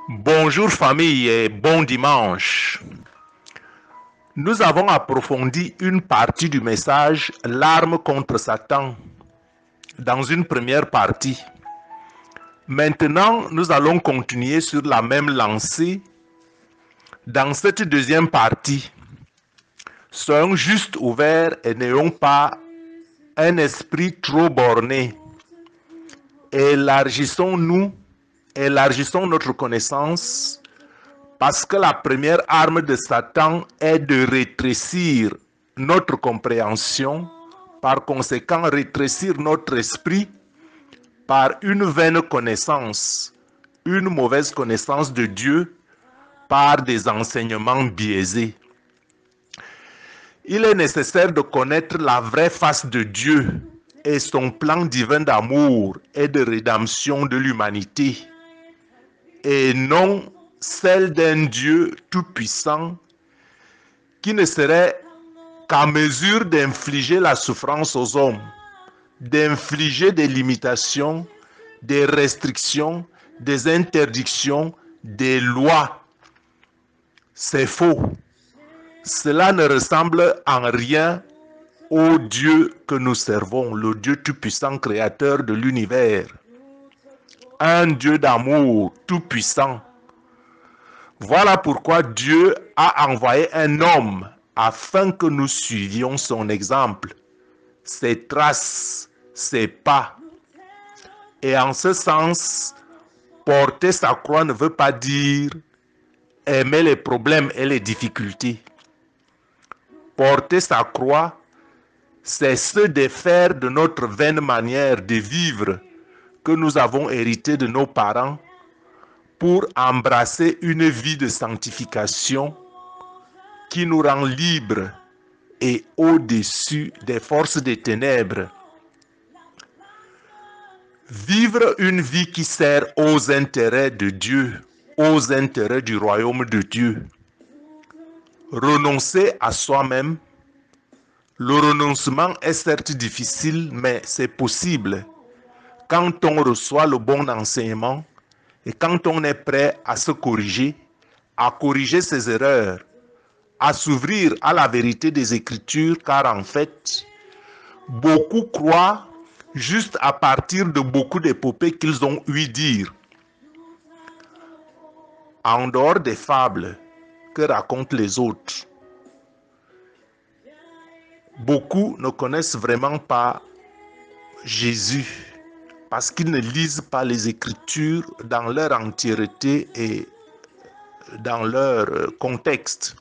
Bonjour famille et bon dimanche. Nous avons approfondi une partie du message L'arme contre Satan dans une première partie. Maintenant, nous allons continuer sur la même lancée dans cette deuxième partie. Soyons juste ouverts et n'ayons pas un esprit trop borné. Élargissons notre connaissance. Parce que la première arme de Satan est de rétrécir notre compréhension, par conséquent rétrécir notre esprit par une vaine connaissance, une mauvaise connaissance de Dieu par des enseignements biaisés. Il est nécessaire de connaître la vraie face de Dieu et son plan divin d'amour et de rédemption de l'humanité, et non celle d'un Dieu tout-puissant qui ne serait qu'en mesure d'infliger la souffrance aux hommes, d'infliger des limitations, des restrictions, des interdictions, des lois. C'est faux. Cela ne ressemble en rien au Dieu que nous servons, le Dieu tout-puissant créateur de l'univers. Un Dieu d'amour tout-puissant. Voilà pourquoi Dieu a envoyé un homme afin que nous suivions son exemple, ses traces, ses pas. Et en ce sens, porter sa croix ne veut pas dire aimer les problèmes et les difficultés. Porter sa croix, c'est se défaire de notre vaine manière de vivre que nous avons hérité de nos parents pour embrasser une vie de sanctification qui nous rend libres et au-dessus des forces des ténèbres. Vivre une vie qui sert aux intérêts de Dieu, aux intérêts du royaume de Dieu. Renoncer à soi-même. Le renoncement est certes difficile, mais c'est possible quand on reçoit le bon enseignement et quand on est prêt à se corriger, à corriger ses erreurs, à s'ouvrir à la vérité des Écritures, car en fait, beaucoup croient juste à partir de beaucoup d'épopées qu'ils ont ouï dire. En dehors des fables que racontent les autres, beaucoup ne connaissent vraiment pas Jésus parce qu'ils ne lisent pas les Écritures dans leur entièreté et dans leur contexte.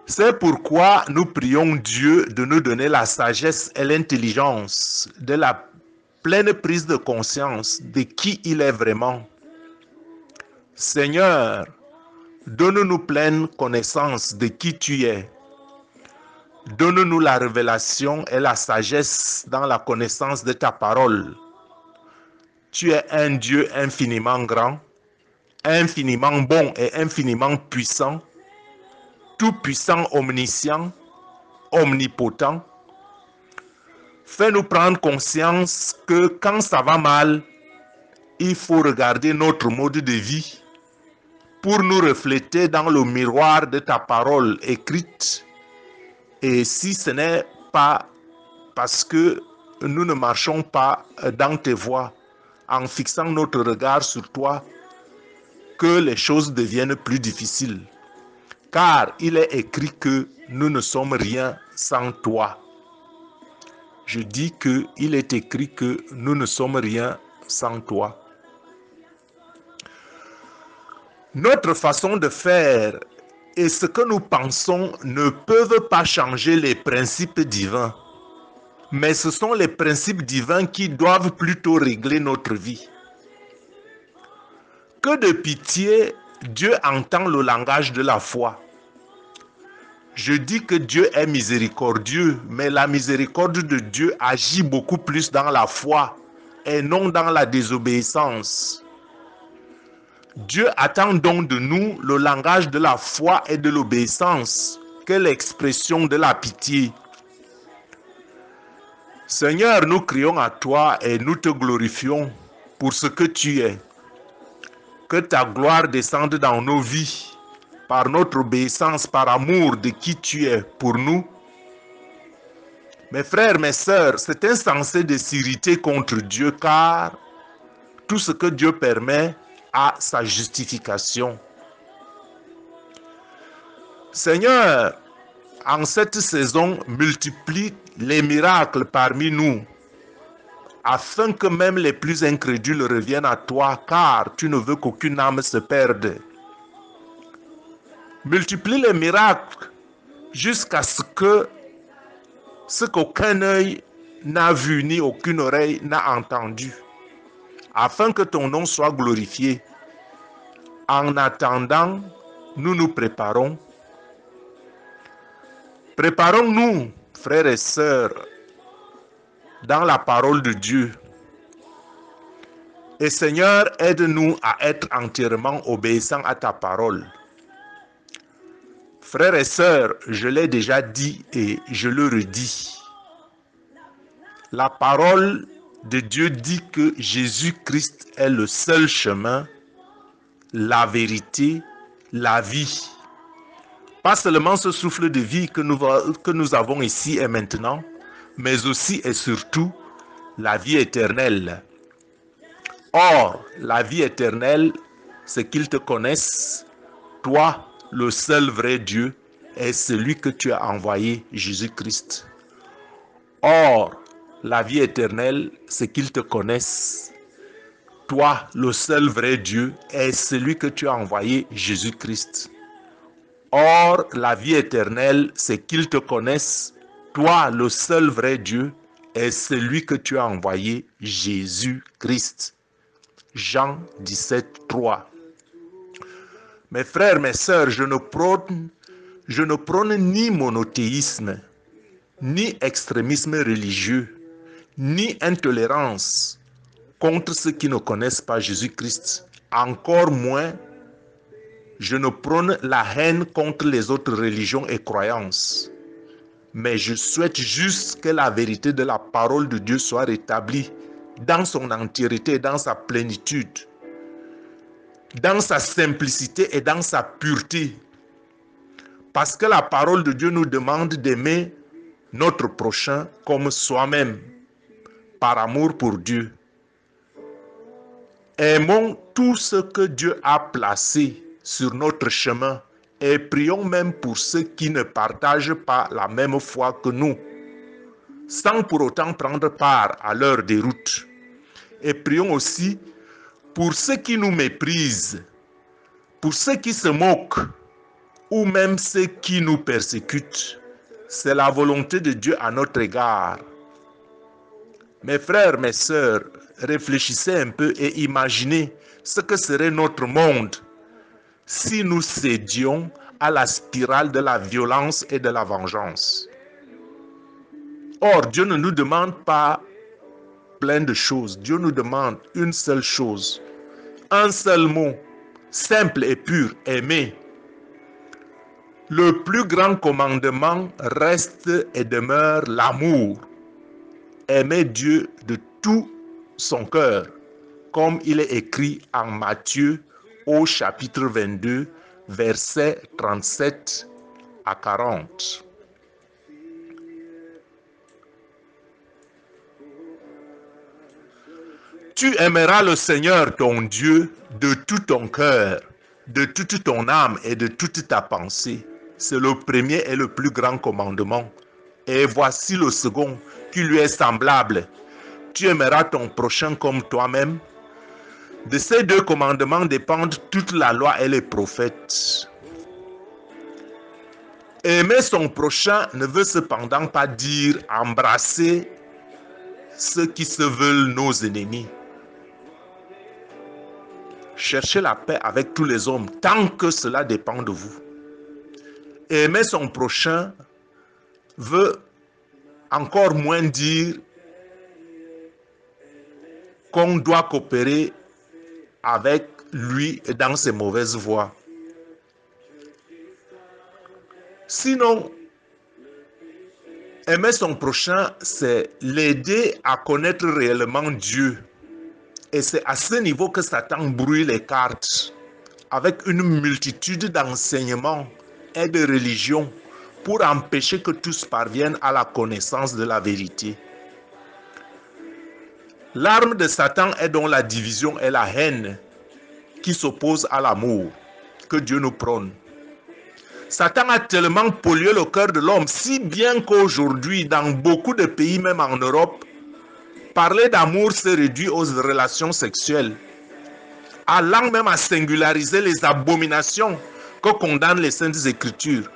C'est pourquoi nous prions Dieu de nous donner la sagesse et l'intelligence de la pleine prise de conscience de qui il est vraiment. Seigneur, donne-nous pleine connaissance de qui tu es. Donne-nous la révélation et la sagesse dans la connaissance de ta parole. Tu es un Dieu infiniment grand, infiniment bon et infiniment puissant, tout-puissant, omniscient, omnipotent. Fais-nous prendre conscience que quand ça va mal, il faut regarder notre mode de vie pour nous refléter dans le miroir de ta parole écrite. Et si ce n'est pas parce que nous ne marchons pas dans tes voies, en fixant notre regard sur toi, que les choses deviennent plus difficiles. Car il est écrit que nous ne sommes rien sans toi. Je dis qu'il est écrit que nous ne sommes rien sans toi. Notre façon de faire et ce que nous pensons ne peuvent pas changer les principes divins. Mais ce sont les principes divins qui doivent plutôt régler notre vie. Que de pitié, Dieu entend le langage de la foi. Je dis que Dieu est miséricordieux, mais la miséricorde de Dieu agit beaucoup plus dans la foi et non dans la désobéissance. Dieu attend donc de nous le langage de la foi et de l'obéissance que l'expression de la pitié. Seigneur, nous crions à toi et nous te glorifions pour ce que tu es. Que ta gloire descende dans nos vies, par notre obéissance, par amour de qui tu es pour nous. Mes frères, mes sœurs, c'est insensé de s'irriter contre Dieu, car tout ce que Dieu permet a sa justification. Seigneur, en cette saison, multiplie les miracles parmi nous, afin que même les plus incrédules reviennent à toi, car tu ne veux qu'aucune âme se perde. Multiplie les miracles jusqu'à ce qu'aucun œil n'a vu ni aucune oreille n'a entendu, afin que ton nom soit glorifié. En attendant, nous nous préparons. Préparons-nous, frères et sœurs, dans la parole de Dieu. Et Seigneur, aide-nous à être entièrement obéissants à ta parole. Frères et sœurs, je l'ai déjà dit et je le redis. La parole de Dieu dit que Jésus-Christ est le seul chemin, la vérité, la vie. Pas seulement ce souffle de vie que nous avons ici et maintenant, mais aussi et surtout la vie éternelle. Or, la vie éternelle, c'est qu'ils te connaissent, toi, le seul vrai Dieu, est celui que tu as envoyé, Jésus-Christ. Or, la vie éternelle, c'est qu'ils te connaissent, toi, le seul vrai Dieu, est celui que tu as envoyé, Jésus-Christ. Or, la vie éternelle, c'est qu'ils te connaissent, toi, le seul vrai Dieu, est celui que tu as envoyé, Jésus-Christ. Jean 17, 3. Mes frères, mes sœurs, je ne prône ni monothéisme, ni extrémisme religieux, ni intolérance contre ceux qui ne connaissent pas Jésus-Christ. Encore moins, je ne prône la haine contre les autres religions et croyances. Mais je souhaite juste que la vérité de la parole de Dieu soit rétablie dans son entièreté, dans sa plénitude, dans sa simplicité et dans sa pureté. Parce que la parole de Dieu nous demande d'aimer notre prochain comme soi-même, par amour pour Dieu. Aimons tout ce que Dieu a placé sur notre chemin et prions même pour ceux qui ne partagent pas la même foi que nous, sans pour autant prendre part à leur déroute. Et prions aussi pour ceux qui nous méprisent, pour ceux qui se moquent, ou même ceux qui nous persécutent. C'est la volonté de Dieu à notre égard. Mes frères, mes sœurs, réfléchissez un peu et imaginez ce que serait notre monde si nous cédions à la spirale de la violence et de la vengeance. Or, Dieu ne nous demande pas plein de choses. Dieu nous demande une seule chose, un seul mot, simple et pur, aimer. Le plus grand commandement reste et demeure l'amour. Aimer Dieu de tout son cœur, comme il est écrit en Matthieu au chapitre 22, versets 37 à 40. Tu aimeras le Seigneur ton Dieu de tout ton cœur, de toute ton âme et de toute ta pensée. C'est le premier et le plus grand commandement. Et voici le second qui lui est semblable. Tu aimeras ton prochain comme toi-même. De ces deux commandements dépendent toute la loi et les prophètes. Aimer son prochain ne veut cependant pas dire embrasser ceux qui se veulent nos ennemis. Cherchez la paix avec tous les hommes tant que cela dépend de vous. Aimer son prochain veut encore moins dire qu'on doit coopérer avec lui dans ses mauvaises voies. Sinon, aimer son prochain, c'est l'aider à connaître réellement Dieu Et c'est à ce niveau que Satan brouille les cartes avec une multitude d'enseignements et de religions pour empêcher que tous parviennent à la connaissance de la vérité. L'arme de Satan est donc la division et la haine qui s'opposent à l'amour que Dieu nous prône. Satan a tellement pollué le cœur de l'homme, si bien qu'aujourd'hui, dans beaucoup de pays, même en Europe, parler d'amour se réduit aux relations sexuelles, allant même à singulariser les abominations que condamnent les Saintes Écritures.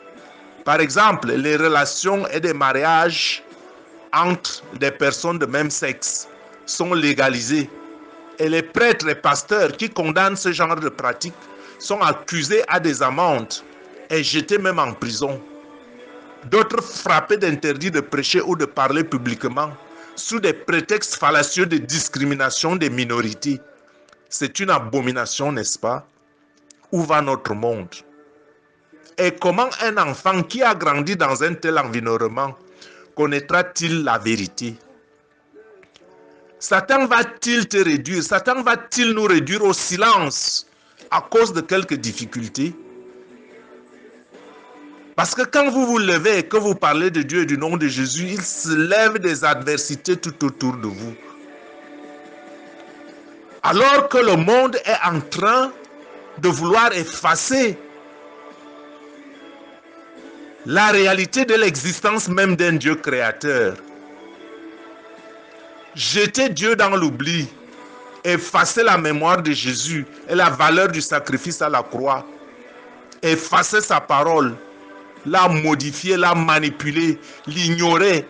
Par exemple, les relations et des mariages entre des personnes de même sexe sont légalisés. Et les prêtres et pasteurs qui condamnent ce genre de pratiques sont accusés à des amendes et jetés même en prison. D'autres frappés d'interdit de prêcher ou de parler publiquement sous des prétextes fallacieux de discrimination des minorités. C'est une abomination, n'est-ce pas? Où va notre monde? Et comment un enfant qui a grandi dans un tel environnement connaîtra-t-il la vérité? Satan va-t-il te réduire? Satan va-t-il nous réduire au silence à cause de quelques difficultés? Parce que quand vous vous levez et que vous parlez de Dieu et du nom de Jésus, il se lève des adversités tout autour de vous. Alors que le monde est en train de vouloir effacer la réalité de l'existence même d'un Dieu créateur. Jeter Dieu dans l'oubli, effacer la mémoire de Jésus et la valeur du sacrifice à la croix, effacer sa parole, la modifier, la manipuler, l'ignorer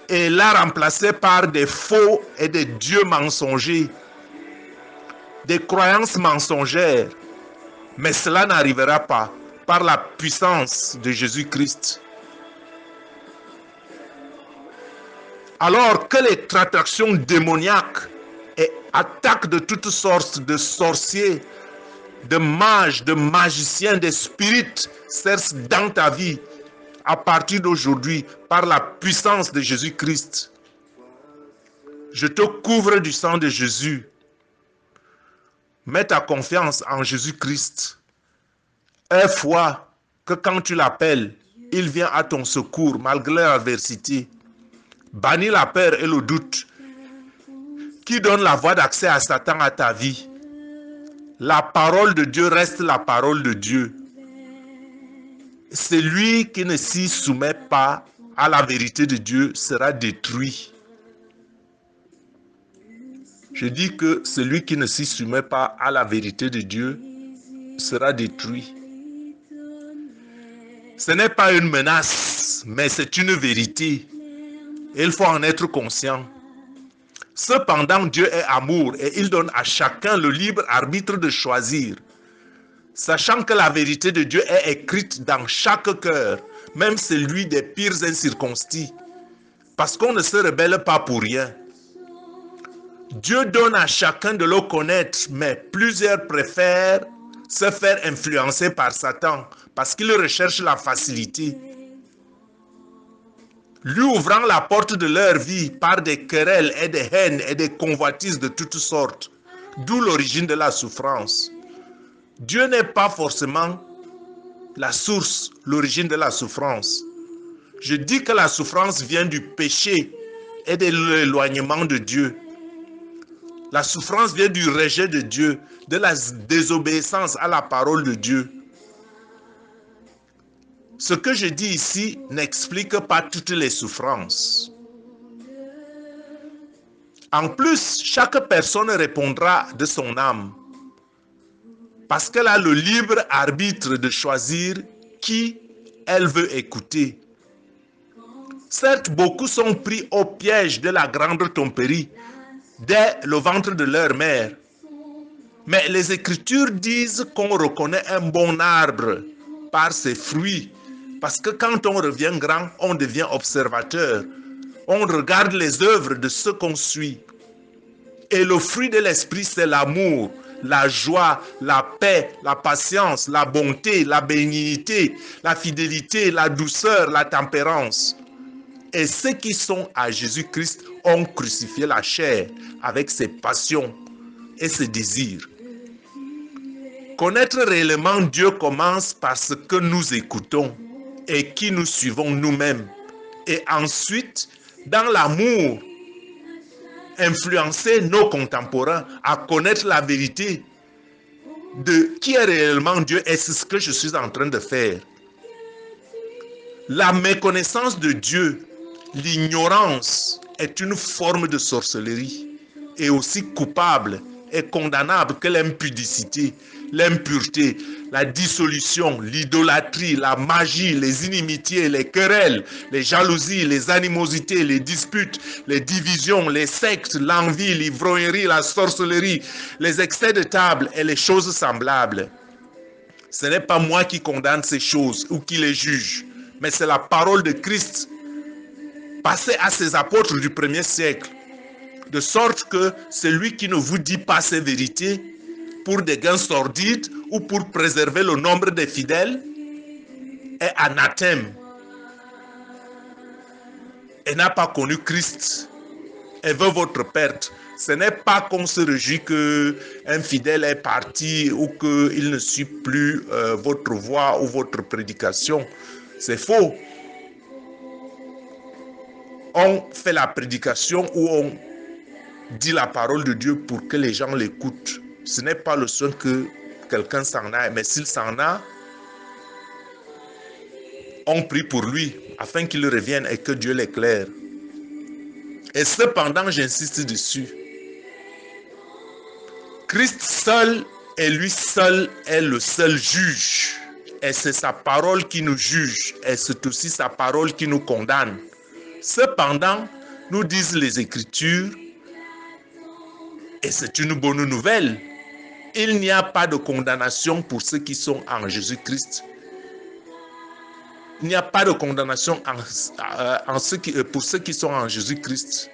et la remplacer par des faux et des dieux mensongers, des croyances mensongères. Mais cela n'arrivera pas par la puissance de Jésus-Christ. Alors que les tractations démoniaques et attaques de toutes sortes de sorciers, de mages, de magiciens, de spirites cessent dans ta vie à partir d'aujourd'hui par la puissance de Jésus-Christ. Je te couvre du sang de Jésus. Mets ta confiance en Jésus-Christ. Aie foi que quand tu l'appelles, il vient à ton secours malgré l'adversité. Bannis la peur et le doute qui donne la voie d'accès à Satan à ta vie. La parole de Dieu reste la parole de Dieu. Celui qui ne s'y soumet pas à la vérité de Dieu sera détruit. Je dis que celui qui ne s'y soumet pas à la vérité de Dieu sera détruit. Ce n'est pas une menace, mais c'est une vérité. Et il faut en être conscient. Cependant, Dieu est amour et il donne à chacun le libre arbitre de choisir. Sachant que la vérité de Dieu est écrite dans chaque cœur, même celui des pires incirconcis. Parce qu'on ne se rebelle pas pour rien. Dieu donne à chacun de le connaître, mais plusieurs préfèrent se faire influencer par Satan parce qu'il recherche la facilité. Lui ouvrant la porte de leur vie par des querelles et des haines et des convoitises de toutes sortes, d'où l'origine de la souffrance. Dieu n'est pas forcément la source, l'origine de la souffrance. Je dis que la souffrance vient du péché et de l'éloignement de Dieu. La souffrance vient du rejet de Dieu, de la désobéissance à la parole de Dieu. Ce que je dis ici n'explique pas toutes les souffrances. En plus, chaque personne répondra de son âme. Parce qu'elle a le libre arbitre de choisir qui elle veut écouter. Certes, beaucoup sont pris au piège de la grande tromperie dès le ventre de leur mère. Mais les Écritures disent qu'on reconnaît un bon arbre par ses fruits. Parce que quand on devient grand, on devient observateur. On regarde les œuvres de ceux qu'on suit. Et le fruit de l'esprit, c'est l'amour, la joie, la paix, la patience, la bonté, la bénignité, la fidélité, la douceur, la tempérance. Et ceux qui sont à Jésus-Christ ont crucifié la chair avec ses passions et ses désirs. Connaître réellement Dieu commence par ce que nous écoutons et qui nous suivons nous-mêmes. Et ensuite, dans l'amour, influencer nos contemporains à connaître la vérité de qui est réellement Dieu, et c'est ce que je suis en train de faire. La méconnaissance de Dieu, l'ignorance, est une forme de sorcellerie et aussi coupable et condamnable que l'impudicité, l'impureté, la dissolution, l'idolâtrie, la magie, les inimitiés, les querelles, les jalousies, les animosités, les disputes, les divisions, les sectes, l'envie, l'ivrognerie, la sorcellerie, les excès de table et les choses semblables. Ce n'est pas moi qui condamne ces choses ou qui les juge, mais c'est la parole de Christ passée à ses apôtres du 1er siècle. De sorte que celui qui ne vous dit pas ces vérités pour des gains sordides ou pour préserver le nombre des fidèles est anathème et n'a pas connu Christ et veut votre perte. Ce n'est pas qu'on se réjouit qu'un fidèle est parti ou qu'il ne suit plus votre voix ou votre prédication. C'est faux. On fait la prédication ou on dit la parole de Dieu pour que les gens l'écoutent. Ce n'est pas le soin que quelqu'un s'en aille, mais s'il s'en a, on prie pour lui afin qu'il revienne et que Dieu l'éclaire. Et cependant, j'insiste dessus. Christ seul et lui seul est le seul juge. Et c'est sa parole qui nous juge et c'est aussi sa parole qui nous condamne. Cependant, nous disent les Écritures, et c'est une bonne nouvelle, il n'y a pas de condamnation pour ceux qui sont en Jésus-Christ. Il n'y a pas de condamnation pour ceux qui sont en Jésus-Christ.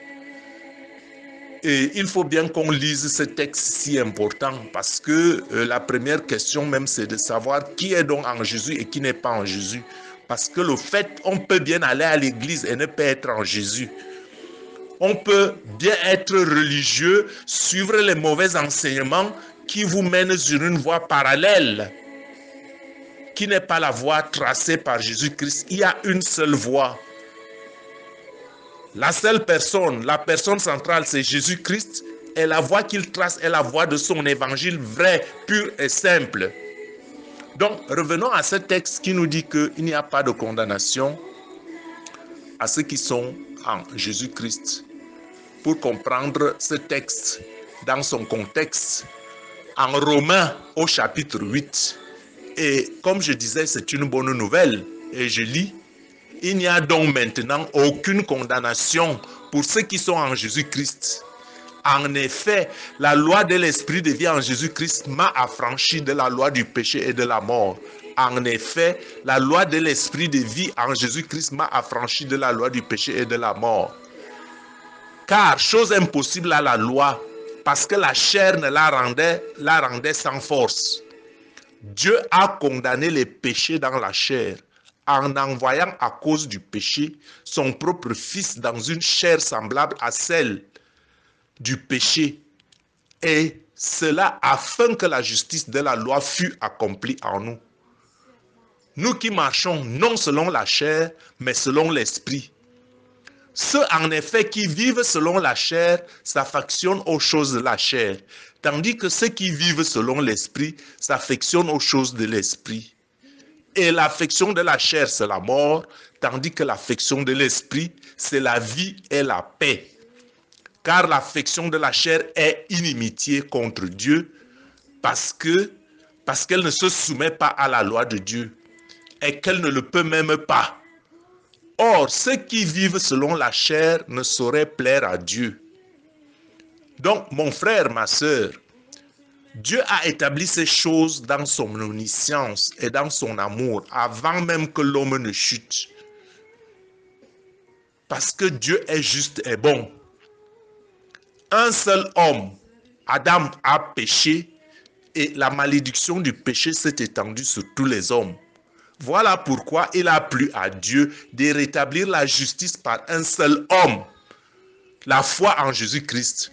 Et il faut bien qu'on lise ce texte si important parce que la première question même c'est de savoir qui est donc en Jésus et qui n'est pas en Jésus. Parce que le fait, on peut bien aller à l'église et ne pas être en Jésus. On peut bien être religieux, suivre les mauvais enseignements qui vous mènent sur une voie parallèle, qui n'est pas la voie tracée par Jésus-Christ. Il y a une seule voie. La seule personne, la personne centrale, c'est Jésus-Christ. Et la voie qu'il trace est la voie de son évangile vrai, pur et simple. Donc, revenons à ce texte qui nous dit qu'il n'y a pas de condamnation à ceux qui sont en Jésus-Christ. Pour comprendre ce texte dans son contexte, en Romains au chapitre 8, et comme je disais, c'est une bonne nouvelle, et je lis, il n'y a donc maintenant aucune condamnation pour ceux qui sont en Jésus-Christ. En effet, la loi de l'esprit de vie en Jésus-Christ m'a affranchi de la loi du péché et de la mort. En effet, la loi de l'esprit de vie en Jésus-Christ m'a affranchi de la loi du péché et de la mort. Car, chose impossible à la loi, parce que la chair ne la rendait sans force. Dieu a condamné les péchés dans la chair, en envoyant à cause du péché son propre Fils dans une chair semblable à celle du péché, et cela afin que la justice de la loi fût accomplie en nous. Nous qui marchons non selon la chair, mais selon l'esprit. Ceux en effet qui vivent selon la chair s'affectionnent aux choses de la chair, tandis que ceux qui vivent selon l'esprit s'affectionnent aux choses de l'esprit. Et l'affection de la chair, c'est la mort, tandis que l'affection de l'esprit, c'est la vie et la paix. Car l'affection de la chair est inimitié contre Dieu parce qu'elle ne se soumet pas à la loi de Dieu et qu'elle ne le peut même pas. Or, ceux qui vivent selon la chair ne sauraient plaire à Dieu. Donc, mon frère, ma sœur, Dieu a établi ces choses dans son omniscience et dans son amour avant même que l'homme ne chute. Parce que Dieu est juste et bon. Un seul homme, Adam, a péché et la malédiction du péché s'est étendue sur tous les hommes. Voilà pourquoi il a plu à Dieu de rétablir la justice par un seul homme, la foi en Jésus-Christ.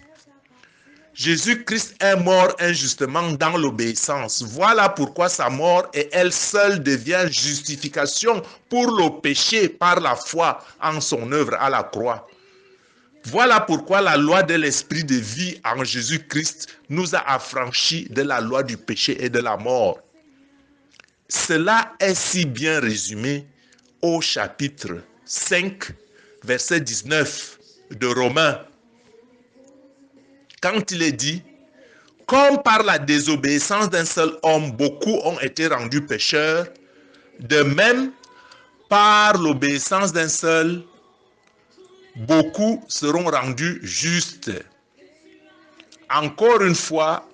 Jésus-Christ est mort injustement dans l'obéissance. Voilà pourquoi sa mort et elle seule devient justification pour le péché par la foi en son œuvre à la croix. Voilà pourquoi la loi de l'esprit de vie en Jésus-Christ nous a affranchis de la loi du péché et de la mort. Cela est si bien résumé au chapitre 5, verset 19 de Romains, quand il est dit: comme par la désobéissance d'un seul homme, beaucoup ont été rendus pécheurs, de même, par l'obéissance d'un seul, beaucoup seront rendus justes. Encore une fois,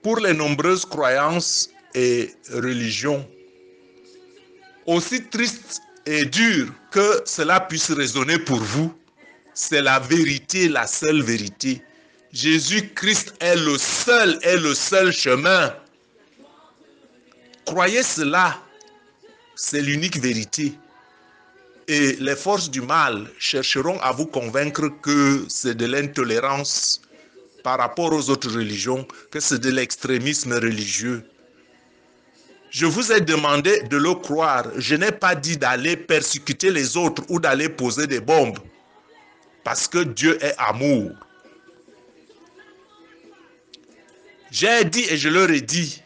pour les nombreuses croyances et religions, aussi triste et dur que cela puisse résonner pour vous, c'est la vérité, la seule vérité. Jésus-Christ est le seul chemin. Croyez cela, c'est l'unique vérité. Et les forces du mal chercheront à vous convaincre que c'est de l'intolérance par rapport aux autres religions, que c'est de l'extrémisme religieux. Je vous ai demandé de le croire. Je n'ai pas dit d'aller persécuter les autres ou d'aller poser des bombes. Parce que Dieu est amour. J'ai dit et je leur ai dit,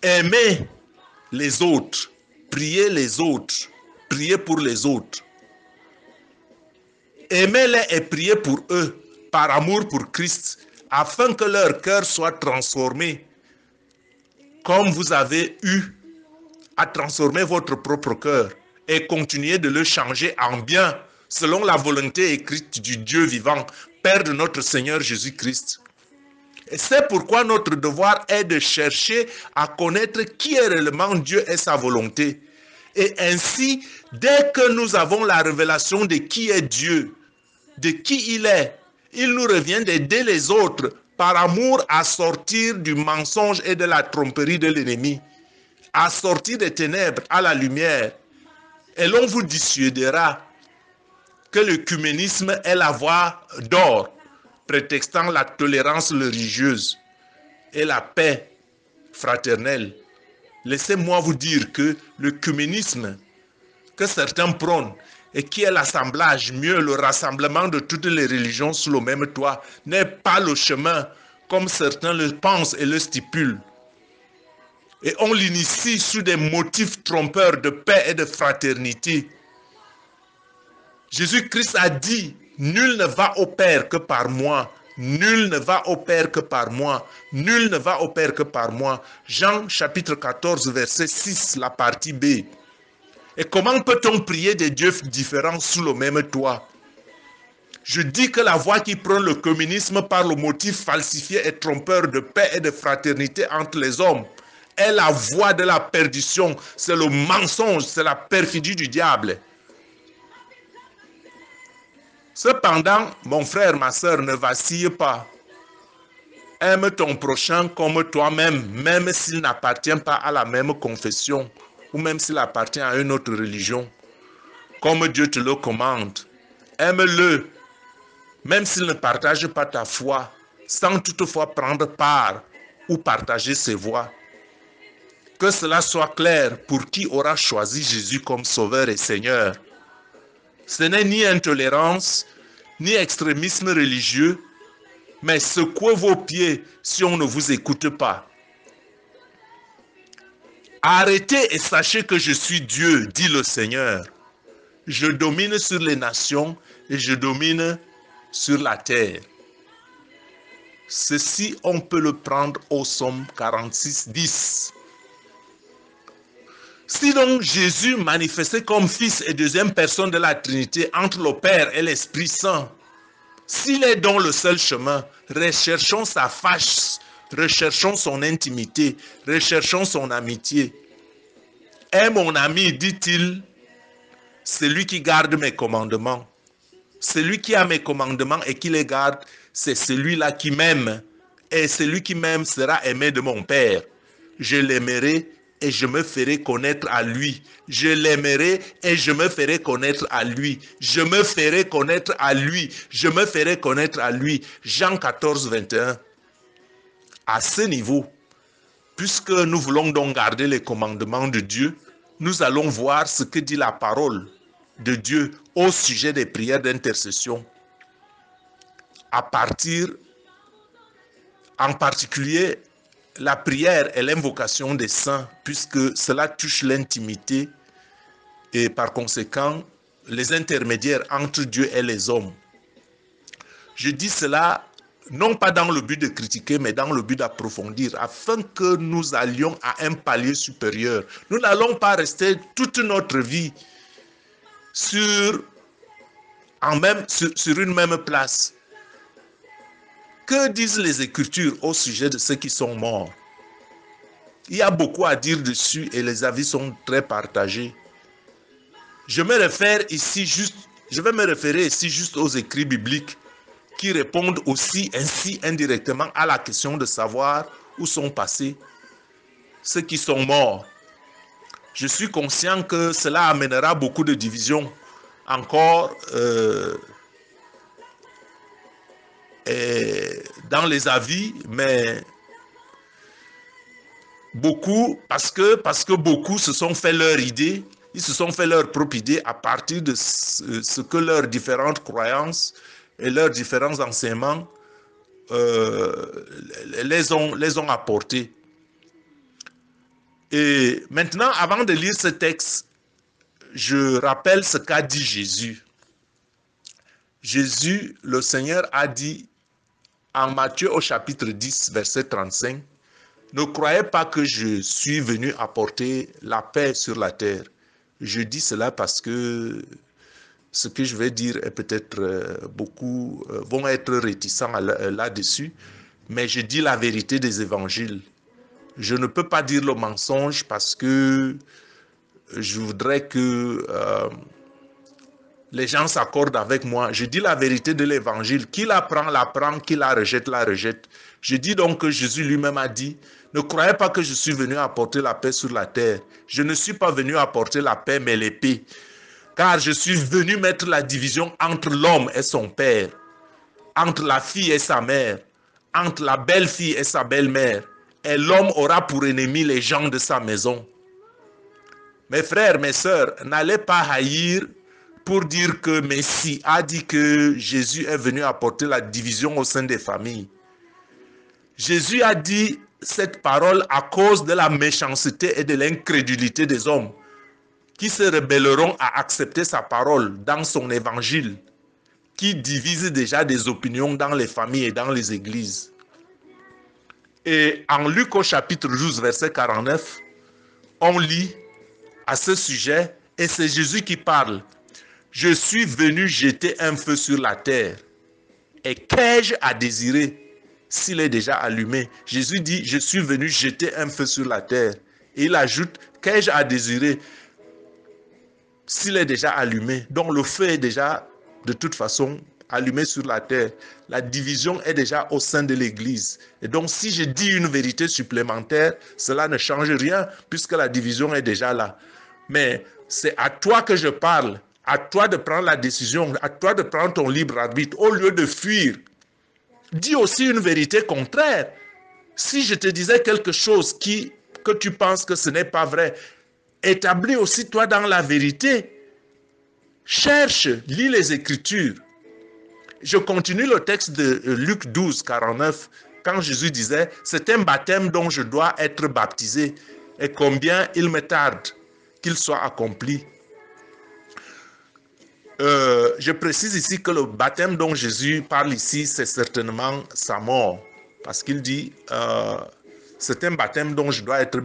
aimez les autres, priez les autres, priez pour les autres. Aimez-les et priez pour eux, par amour pour Christ, afin que leur cœur soit transformé, comme vous avez eu à transformer votre propre cœur, et continuez de le changer en bien, selon la volonté écrite du Dieu vivant, Père de notre Seigneur Jésus-Christ. Et c'est pourquoi notre devoir est de chercher à connaître qui est réellement Dieu et sa volonté. Et ainsi, dès que nous avons la révélation de qui est Dieu, de qui il nous revient d'aider les autres par amour à sortir du mensonge et de la tromperie de l'ennemi, à sortir des ténèbres à la lumière. Et l'on vous dissuadera que l'œcuménisme est la voie d'or, prétextant la tolérance religieuse et la paix fraternelle. Laissez-moi vous dire que l'œcuménisme que certains prônent et qui est l'assemblage, mieux le rassemblement de toutes les religions sous le même toit, n'est pas le chemin comme certains le pensent et le stipulent. Et on l'initie sous des motifs trompeurs de paix et de fraternité. Jésus-Christ a dit: nul ne va au Père que par moi. Nul ne va au Père que par moi. Nul ne va au Père que par moi. Jean chapitre 14 verset 6, la partie B. Et comment peut-on prier des dieux différents sous le même toit? Je dis que la voie qui prend le communisme par le motif falsifié et trompeur de paix et de fraternité entre les hommes est la voie de la perdition. C'est le mensonge, c'est la perfidie du diable. Cependant, mon frère, ma soeur, ne vacille pas. Aime ton prochain comme toi-même, même s'il n'appartient pas à la même confession, ou même s'il appartient à une autre religion, comme Dieu te le commande. Aime-le, même s'il ne partage pas ta foi, sans toutefois prendre part ou partager ses voies. Que cela soit clair pour qui aura choisi Jésus comme Sauveur et Seigneur. Ce n'est ni intolérance, ni extrémisme religieux, mais secouez vos pieds si on ne vous écoute pas. Arrêtez et sachez que je suis Dieu, dit le Seigneur. Je domine sur les nations et je domine sur la terre. Ceci, on peut le prendre au Psaume 46, 10. Si donc Jésus manifesté comme Fils et deuxième personne de la Trinité entre le Père et l'Esprit Saint, s'il est donc le seul chemin, recherchons sa face, recherchons son intimité, recherchons son amitié. Est mon ami, dit-il, celui qui garde mes commandements. Celui qui a mes commandements et qui les garde, c'est celui-là qui m'aime. Et celui qui m'aime sera aimé de mon Père. Je l'aimerai et je me ferai connaître à lui. Je l'aimerai et je me ferai connaître à lui. Je me ferai connaître à lui. Je me ferai connaître à lui. Jean 14, 21. À ce niveau, puisque nous voulons donc garder les commandements de Dieu, nous allons voir ce que dit la parole de Dieu au sujet des prières d'intercession. À partir, en particulier, la prière et l'invocation des saints, puisque cela touche l'intimité et par conséquent les intermédiaires entre Dieu et les hommes. Je dis cela non pas dans le but de critiquer, mais dans le but d'approfondir, afin que nous allions à un palier supérieur. Nous n'allons pas rester toute notre vie sur une même place. Que disent les Écritures au sujet de ceux qui sont morts? Il y a beaucoup à dire dessus et les avis sont très partagés. Je vais me référer ici juste aux écrits bibliques qui répondent aussi ainsi indirectement à la question de savoir où sont passés ceux qui sont morts. Je suis conscient que cela amènera beaucoup de divisions encore dans les avis, mais beaucoup, parce que beaucoup se sont fait leur idée, ils se sont fait leur propre idée à partir de ce que leurs différentes croyances et leurs différents enseignements les ont apportés. Et maintenant, avant de lire ce texte, je rappelle ce qu'a dit Jésus. Jésus, le Seigneur, a dit en Matthieu au chapitre 10, verset 35, « Ne croyez pas que je suis venu apporter la paix sur la terre. » Je dis cela parce que ce que je vais dire est peut-être beaucoup vont être réticents là-dessus, mais je dis la vérité des évangiles. Je ne peux pas dire le mensonge parce que je voudrais que les gens s'accordent avec moi. Je dis la vérité de l'évangile. Qui la prend, qui la rejette, la rejette. Je dis donc que Jésus lui-même a dit, ne croyez pas que je suis venu apporter la paix sur la terre. Je ne suis pas venu apporter la paix, mais l'épée. Car je suis venu mettre la division entre l'homme et son père, entre la fille et sa mère, entre la belle-fille et sa belle-mère. Et l'homme aura pour ennemi les gens de sa maison. Mes frères, mes sœurs, n'allez pas haïr pour dire que Messie a dit que Jésus est venu apporter la division au sein des familles. Jésus a dit cette parole à cause de la méchanceté et de l'incrédulité des hommes qui se rébelleront à accepter sa parole dans son évangile, qui divise déjà des opinions dans les familles et dans les églises. Et en Luc au chapitre 12, verset 49, on lit à ce sujet, et c'est Jésus qui parle. Je suis venu jeter un feu sur la terre. Et qu'ai-je à désirer s'il est déjà allumé? Jésus dit, je suis venu jeter un feu sur la terre. Et il ajoute, qu'ai-je à désirer s'il est déjà allumé? Donc le feu est déjà, de toute façon, allumé sur la terre. La division est déjà au sein de l'Église. Et donc si je dis une vérité supplémentaire, cela ne change rien puisque la division est déjà là. Mais c'est à toi que je parle. À toi de prendre la décision, à toi de prendre ton libre arbitre au lieu de fuir. Dis aussi une vérité contraire. Si je te disais quelque chose que tu penses que ce n'est pas vrai, établis aussi toi dans la vérité. Cherche, lis les Écritures. Je continue le texte de Luc 12, 49, quand Jésus disait, c'est un baptême dont je dois être baptisé et combien il me tarde qu'il soit accompli. Je précise ici que le baptême dont Jésus parle ici, c'est certainement sa mort. Parce qu'il dit, c'est un baptême dont je dois être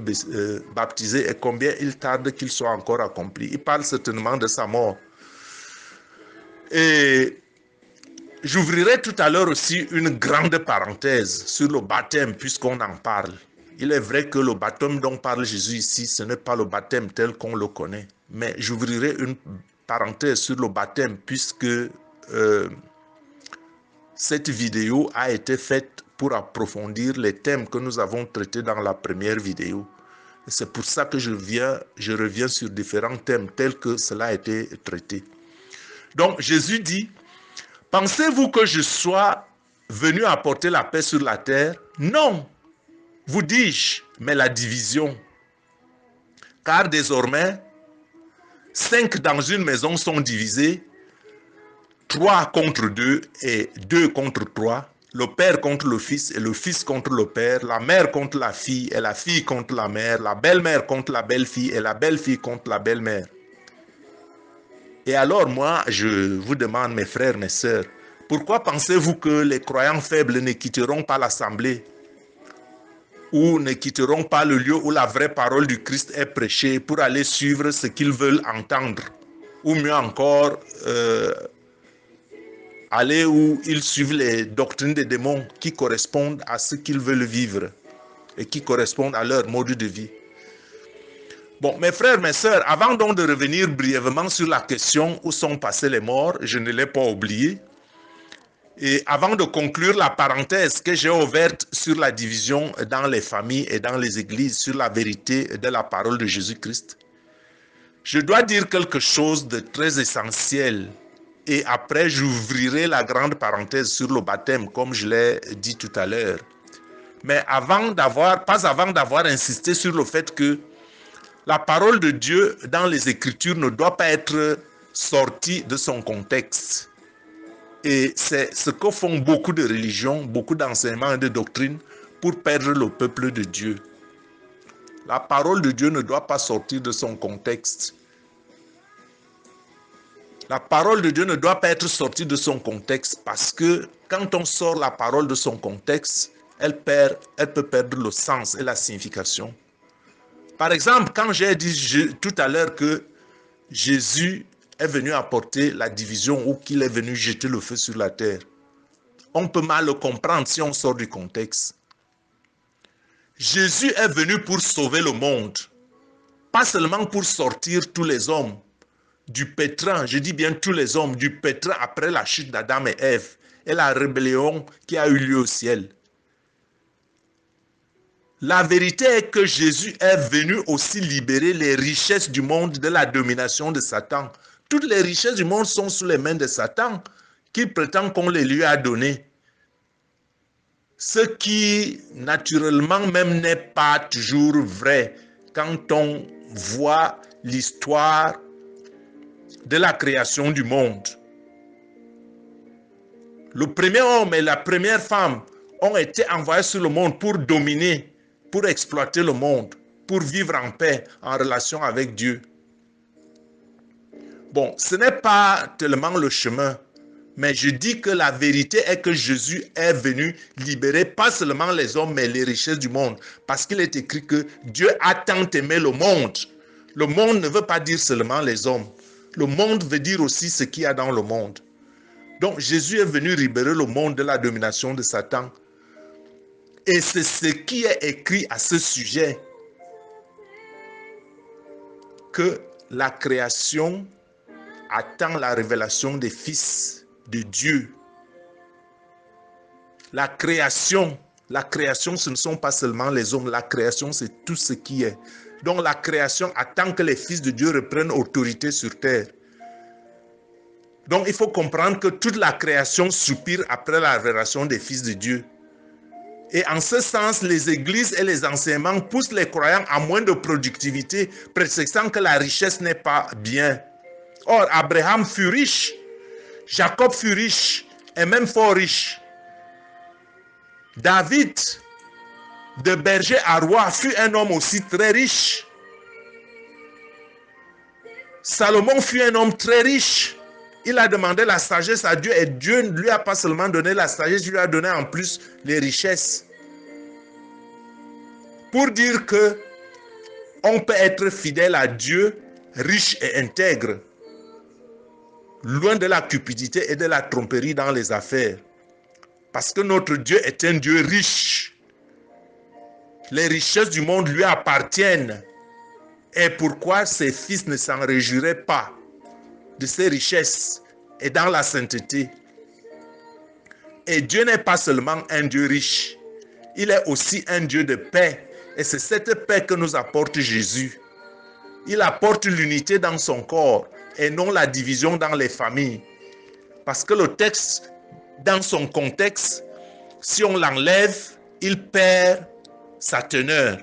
baptisé et combien il tarde qu'il soit encore accompli. Il parle certainement de sa mort. Et j'ouvrirai tout à l'heure aussi une grande parenthèse sur le baptême puisqu'on en parle. Il est vrai que le baptême dont parle Jésus ici, ce n'est pas le baptême tel qu'on le connaît. Mais j'ouvrirai une parenthèse sur le baptême puisque cette vidéo a été faite pour approfondir les thèmes que nous avons traités dans la première vidéo. C'est pour ça que je reviens sur différents thèmes tels que cela a été traité. Donc Jésus dit, pensez-vous que je sois venu apporter la paix sur la terre? Non, vous dis-je, mais la division. Car désormais, 5 dans une maison sont divisés, 3 contre 2 et 2 contre 3, le père contre le fils et le fils contre le père, la mère contre la fille et la fille contre la mère, la belle-mère contre la belle-fille et la belle-fille contre la belle-mère. Et alors moi, je vous demande, mes frères, mes sœurs, pourquoi pensez-vous que les croyants faibles ne quitteront pas l'assemblée ou ne quitteront pas le lieu où la vraie parole du Christ est prêchée pour aller suivre ce qu'ils veulent entendre, ou mieux encore, aller où ils suivent les doctrines des démons qui correspondent à ce qu'ils veulent vivre et qui correspondent à leur mode de vie. Bon, mes frères, mes sœurs, avant donc de revenir brièvement sur la question où sont passés les morts, je ne l'ai pas oublié, et avant de conclure la parenthèse que j'ai ouverte sur la division dans les familles et dans les églises, sur la vérité de la parole de Jésus-Christ, je dois dire quelque chose de très essentiel. Et après, j'ouvrirai la grande parenthèse sur le baptême, comme je l'ai dit tout à l'heure. Mais pas avant d'avoir insisté sur le fait que la parole de Dieu dans les Écritures ne doit pas être sortie de son contexte. Et c'est ce que font beaucoup de religions, beaucoup d'enseignements et de doctrines pour perdre le peuple de Dieu. La parole de Dieu ne doit pas sortir de son contexte. La parole de Dieu ne doit pas être sortie de son contexte parce que quand on sort la parole de son contexte, elle peut perdre le sens et la signification. Par exemple, quand j'ai dit tout à l'heure que Jésus est venu apporter la division ou qu'il est venu jeter le feu sur la terre, on peut mal le comprendre si on sort du contexte. Jésus est venu pour sauver le monde, pas seulement pour sortir tous les hommes du pétrin, je dis bien tous les hommes, du pétrin après la chute d'Adam et Ève et la rébellion qui a eu lieu au ciel. La vérité est que Jésus est venu aussi libérer les richesses du monde de la domination de Satan. Toutes les richesses du monde sont sous les mains de Satan, qu'il prétend qu'on les lui a données. Ce qui, naturellement, même n'est pas toujours vrai quand on voit l'histoire de la création du monde. Le premier homme et la première femme ont été envoyés sur le monde pour dominer, pour exploiter le monde, pour vivre en paix, en relation avec Dieu. Bon, ce n'est pas tellement le chemin, mais je dis que la vérité est que Jésus est venu libérer pas seulement les hommes, mais les richesses du monde. Parce qu'il est écrit que Dieu a tant aimé le monde. Le monde ne veut pas dire seulement les hommes. Le monde veut dire aussi ce qu'il y a dans le monde. Donc Jésus est venu libérer le monde de la domination de Satan. Et c'est ce qui est écrit à ce sujet. Que la création attend la révélation des fils de Dieu. La création, ce ne sont pas seulement les hommes. La création, c'est tout ce qui est. Donc la création attend que les fils de Dieu reprennent autorité sur terre. Donc il faut comprendre que toute la création soupire après la révélation des fils de Dieu. Et en ce sens, les églises et les enseignements poussent les croyants à moins de productivité, prétextant que la richesse n'est pas bien. Or, Abraham fut riche, Jacob fut riche, et même fort riche. David, de berger à roi, fut un homme aussi très riche. Salomon fut un homme très riche. Il a demandé la sagesse à Dieu et Dieu ne lui a pas seulement donné la sagesse, il lui a donné en plus les richesses. Pour dire que on peut être fidèle à Dieu, riche et intègre, loin de la cupidité et de la tromperie dans les affaires. Parce que notre Dieu est un Dieu riche. Les richesses du monde lui appartiennent. Et pourquoi ses fils ne s'en réjouiraient pas de ses richesses et dans la sainteté? Et Dieu n'est pas seulement un Dieu riche, il est aussi un Dieu de paix Et c'est cette paix que nous apporte Jésus. Il apporte l'unité dans son corps et non la division dans les familles. Parce que le texte, dans son contexte, si on l'enlève, il perd sa teneur.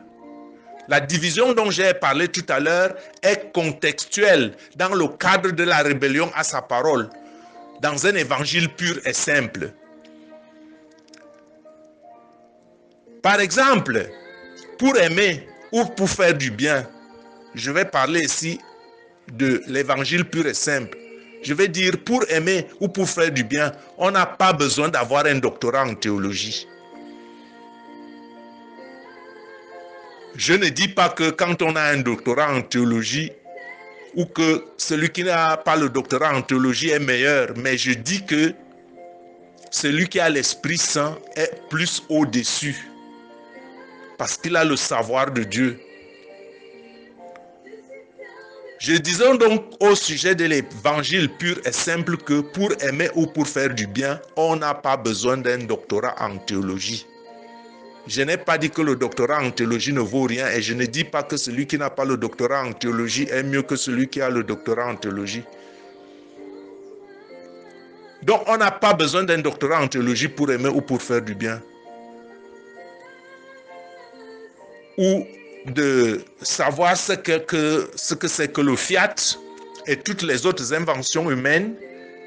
La division dont j'ai parlé tout à l'heure est contextuelle dans le cadre de la rébellion à sa parole, dans un évangile pur et simple. Par exemple, pour aimer ou pour faire du bien, je vais parler ici de l'évangile pur et simple. Je vais dire pour aimer ou pour faire du bien, on n'a pas besoin d'avoir un doctorat en théologie. Je ne dis pas que quand on a un doctorat en théologie ou que celui qui n'a pas le doctorat en théologie est meilleur, mais je dis que celui qui a l'Esprit Saint est plus au-dessus parce qu'il a le savoir de Dieu. Je disais donc au sujet de l'évangile pur et simple que pour aimer ou pour faire du bien, on n'a pas besoin d'un doctorat en théologie. Je n'ai pas dit que le doctorat en théologie ne vaut rien et je ne dis pas que celui qui n'a pas le doctorat en théologie est mieux que celui qui a le doctorat en théologie. Donc on n'a pas besoin d'un doctorat en théologie pour aimer ou pour faire du bien. Ou de savoir ce que c'est que le fiat et toutes les autres inventions humaines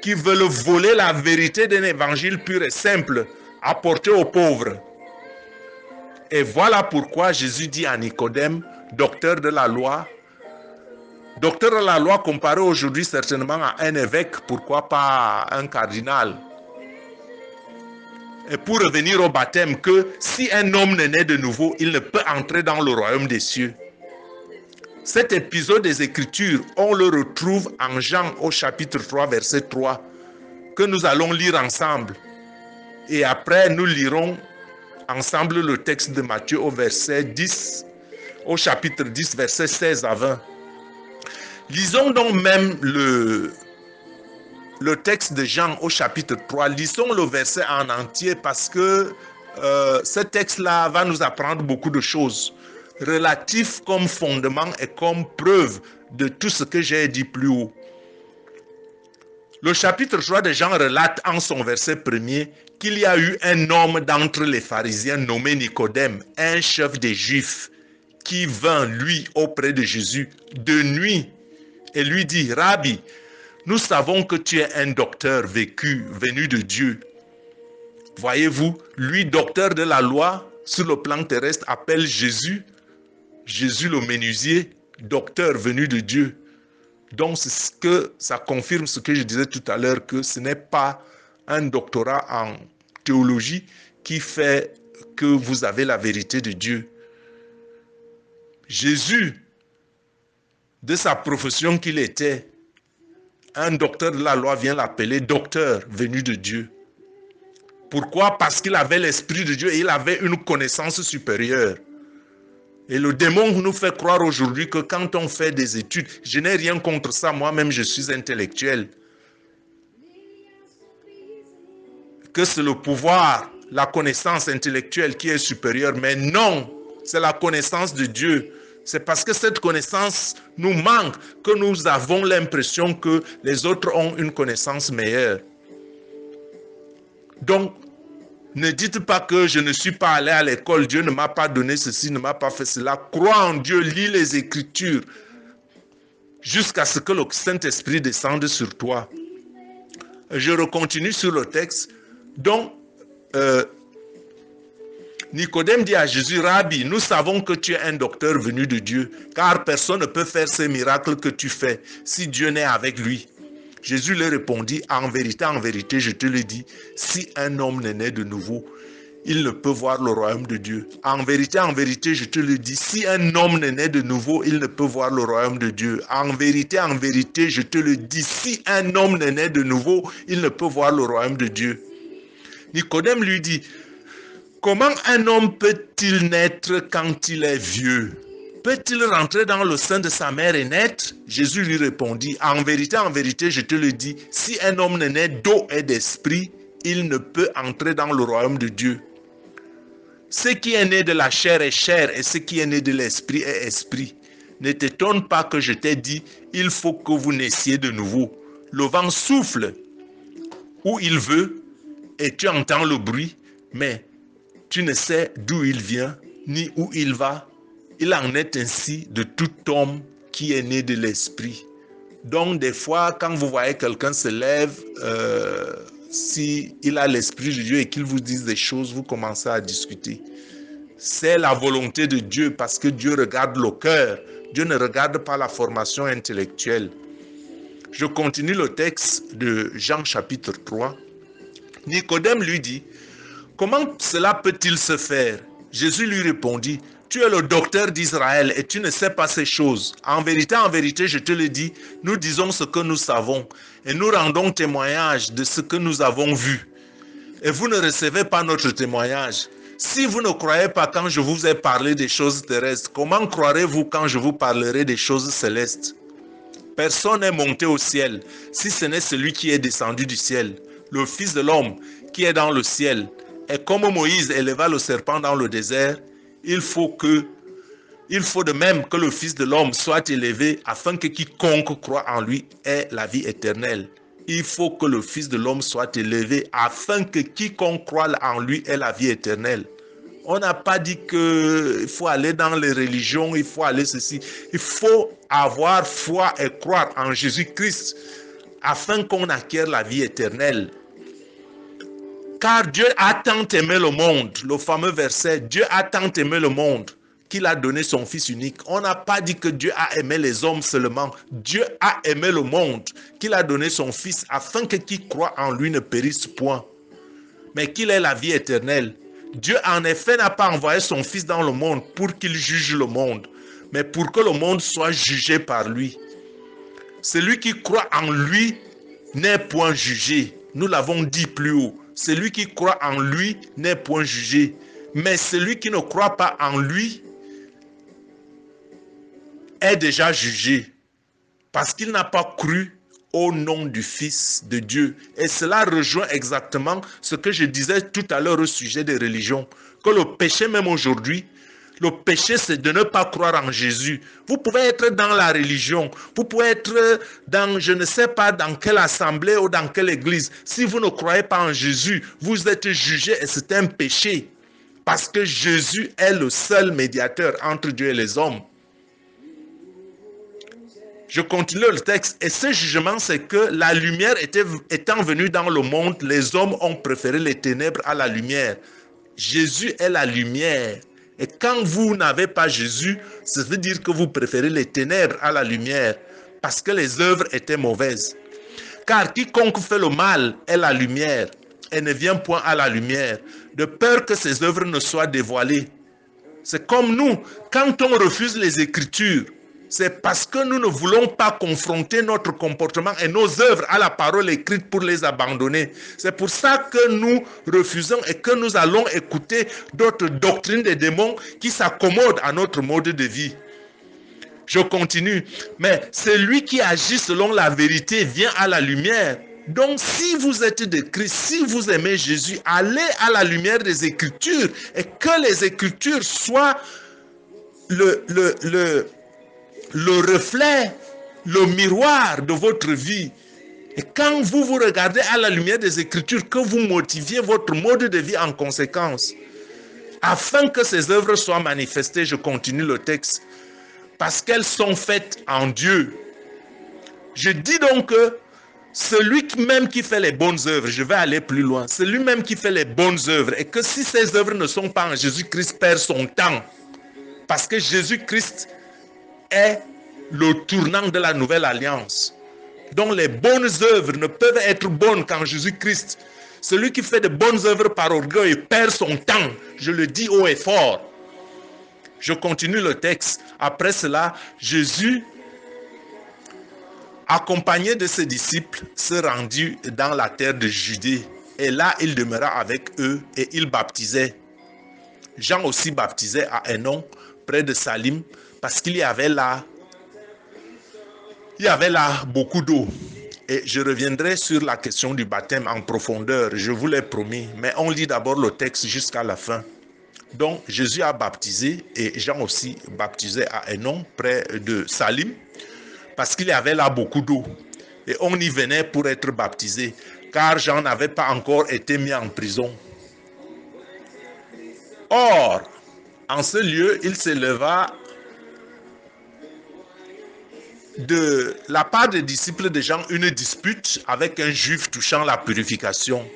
qui veulent voler la vérité d'un évangile pur et simple apporté aux pauvres. Et voilà pourquoi Jésus dit à Nicodème, docteur de la loi comparé aujourd'hui certainement à un évêque, pourquoi pas à un cardinal. Et pour revenir au baptême, que si un homme n'est né de nouveau, il ne peut entrer dans le royaume des cieux. Cet épisode des Écritures, on le retrouve en Jean au chapitre 3, verset 3, que nous allons lire ensemble. Et après, nous lirons ensemble le texte de Matthieu au verset 10, au chapitre 10, verset 16 à 20. Lisons donc même le texte de Jean au chapitre 3. Lisons le verset en entier parce que ce texte-là va nous apprendre beaucoup de choses relatifs comme fondement et comme preuve de tout ce que j'ai dit plus haut. Le chapitre 3 de Jean relate en son verset premier qu'il y a eu un homme d'entre les pharisiens nommé Nicodème, un chef des Juifs, qui vint, lui, auprès de Jésus de nuit et lui dit, « Rabbi, nous savons que tu es un docteur venu de Dieu. » Voyez-vous, lui, docteur de la loi, sur le plan terrestre, appelle Jésus le menuisier, docteur venu de Dieu. Donc, ça confirme ce que je disais tout à l'heure, que ce n'est pas un doctorat en théologie qui fait que vous avez la vérité de Dieu. Jésus, de sa profession qu'il était, un docteur de la loi vient l'appeler docteur venu de Dieu. Pourquoi? Parce qu'il avait l'Esprit de Dieu et il avait une connaissance supérieure. Et le démon nous fait croire aujourd'hui que quand on fait des études, je n'ai rien contre ça, moi-même je suis intellectuel. Que c'est le pouvoir, la connaissance intellectuelle qui est supérieure, mais non, c'est la connaissance de Dieu. C'est parce que cette connaissance nous manque que nous avons l'impression que les autres ont une connaissance meilleure. Donc, ne dites pas que je ne suis pas allé à l'école, Dieu ne m'a pas donné ceci, ne m'a pas fait cela. Crois en Dieu, lis les Écritures jusqu'à ce que le Saint-Esprit descende sur toi. Je recontinue sur le texte. Donc, Nicodème dit à Jésus, « Rabbi, nous savons que tu es un docteur venu de Dieu, car personne ne peut faire ces miracles que tu fais si Dieu n'est avec lui. » Jésus lui répondit, « En vérité, je te le dis, si un homme n'est né de nouveau, il ne peut voir le royaume de Dieu. En vérité, je te le dis, si un homme n'est né de nouveau, il ne peut voir le royaume de Dieu. En vérité, je te le dis, si un homme n'est né de nouveau, il ne peut voir le royaume de Dieu. » Nicodème lui dit, « Comment un homme peut-il naître quand il est vieux? Peut-il rentrer dans le sein de sa mère et naître? » Jésus lui répondit, « En vérité, je te le dis, si un homme n'est né d'eau et d'esprit, il ne peut entrer dans le royaume de Dieu. » Ce qui est né de la chair est chair et ce qui est né de l'esprit est esprit. Ne t'étonne pas que je t'ai dit, il faut que vous naissiez de nouveau. Le vent souffle où il veut et tu entends le bruit, mais tu ne sais d'où il vient ni où il va. Il en est ainsi de tout homme qui est né de l'esprit. Donc des fois, quand vous voyez quelqu'un se lève, si il a l'esprit de Dieu et qu'il vous dise des choses, vous commencez à discuter. C'est la volonté de Dieu parce que Dieu regarde le cœur. Dieu ne regarde pas la formation intellectuelle. Je continue le texte de Jean chapitre 3. Nicodème lui dit, comment cela peut-il se faire? Jésus lui répondit, tu es le docteur d'Israël et tu ne sais pas ces choses. En vérité, je te le dis, nous disons ce que nous savons et nous rendons témoignage de ce que nous avons vu. Et vous ne recevez pas notre témoignage. Si vous ne croyez pas quand je vous ai parlé des choses terrestres, comment croirez-vous quand je vous parlerai des choses célestes? Personne n'est monté au ciel, si ce n'est celui qui est descendu du ciel, le Fils de l'homme qui est dans le ciel. Et comme Moïse éleva le serpent dans le désert, il faut de même que le Fils de l'homme soit élevé afin que quiconque croit en lui ait la vie éternelle. Il faut que le Fils de l'homme soit élevé afin que quiconque croit en lui ait la vie éternelle. On n'a pas dit qu'il faut aller dans les religions, il faut aller ceci. Il faut avoir foi et croire en Jésus-Christ afin qu'on acquiert la vie éternelle. Car Dieu a tant aimé le monde, le fameux verset, Dieu a tant aimé le monde qu'il a donné son Fils unique. On n'a pas dit que Dieu a aimé les hommes seulement. Dieu a aimé le monde, qu'il a donné son Fils afin que qui croit en lui ne périsse point, mais qu'il ait la vie éternelle. Dieu en effet n'a pas envoyé son Fils dans le monde pour qu'il juge le monde, mais pour que le monde soit jugé par lui. Celui qui croit en lui n'est point jugé. Nous l'avons dit plus haut. Celui qui croit en lui n'est point jugé. Mais celui qui ne croit pas en lui est déjà jugé parce qu'il n'a pas cru au nom du Fils de Dieu. Et cela rejoint exactement ce que je disais tout à l'heure au sujet des religions. Que le péché même aujourd'hui, le péché c'est de ne pas croire en Jésus. Vous pouvez être dans la religion, vous pouvez être dans je ne sais pas dans quelle assemblée ou dans quelle église. Si vous ne croyez pas en Jésus, vous êtes jugé et c'est un péché. Parce que Jésus est le seul médiateur entre Dieu et les hommes. Je continue le texte. Et ce jugement, c'est que la lumière étant venue dans le monde, les hommes ont préféré les ténèbres à la lumière. Jésus est la lumière. Et quand vous n'avez pas Jésus, ça veut dire que vous préférez les ténèbres à la lumière. Parce que les œuvres étaient mauvaises. Car quiconque fait le mal est la lumière et ne vient point à la lumière, de peur que ses œuvres ne soient dévoilées. C'est comme nous, quand on refuse les Écritures, c'est parce que nous ne voulons pas confronter notre comportement et nos œuvres à la parole écrite pour les abandonner. C'est pour ça que nous refusons et que nous allons écouter d'autres doctrines des démons qui s'accommodent à notre mode de vie. Je continue. Mais celui qui agit selon la vérité vient à la lumière. Donc si vous êtes de Christ, si vous aimez Jésus, allez à la lumière des Écritures et que les Écritures soient le reflet, le miroir de votre vie. Et quand vous vous regardez à la lumière des Écritures, que vous motiviez votre mode de vie en conséquence, afin que ces œuvres soient manifestées. Je continue le texte. Parce qu'elles sont faites en Dieu. Je dis donc que celui même qui fait les bonnes œuvres, je vais aller plus loin, celui même qui fait les bonnes œuvres, et que si ces œuvres ne sont pas en Jésus-Christ, perd son temps. Parce que Jésus-Christ est le tournant de la nouvelle alliance. Donc les bonnes œuvres ne peuvent être bonnes qu'en Jésus-Christ. Celui qui fait de bonnes œuvres par orgueil perd son temps. Je le dis haut et fort. Je continue le texte. Après cela, Jésus, accompagné de ses disciples, se rendit dans la terre de Judée. Et là, il demeura avec eux et il baptisait. Jean aussi baptisait à Hénon, près de Salim, parce qu'il y avait là beaucoup d'eau. Et je reviendrai sur la question du baptême en profondeur, je vous l'ai promis. Mais on lit d'abord le texte jusqu'à la fin. Donc Jésus a baptisé et Jean aussi baptisait à Hénon, près de Salim, parce qu'il y avait là beaucoup d'eau. Et on y venait pour être baptisé, car Jean n'avait pas encore été mis en prison. Or, en ce lieu, il s'éleva de la part des disciples de Jean une dispute avec un juif touchant la purification.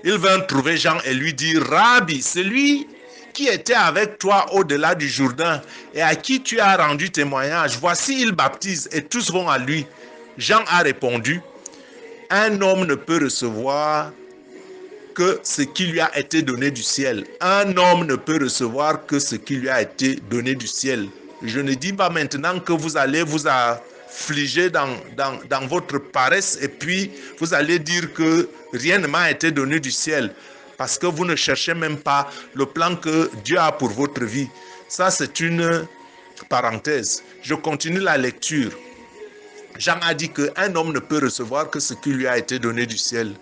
Ils vinrent trouver Jean et lui dire: Rabbi, celui qui était avec toi au-delà du Jourdain et à qui tu as rendu témoignage, voici il baptise et tous vont à lui. Jean a répondu: un homme ne peut recevoir que ce qui lui a été donné du ciel. Un homme ne peut recevoir que ce qui lui a été donné du ciel. Je ne dis pas maintenant que vous allez vous affliger dans votre paresse et puis vous allez dire que rien ne m'a été donné du ciel, parce que vous ne cherchez même pas le plan que Dieu a pour votre vie. Ça, c'est une parenthèse. Je continue la lecture. Jean a dit qu'un homme ne peut recevoir que ce qui lui a été donné du ciel.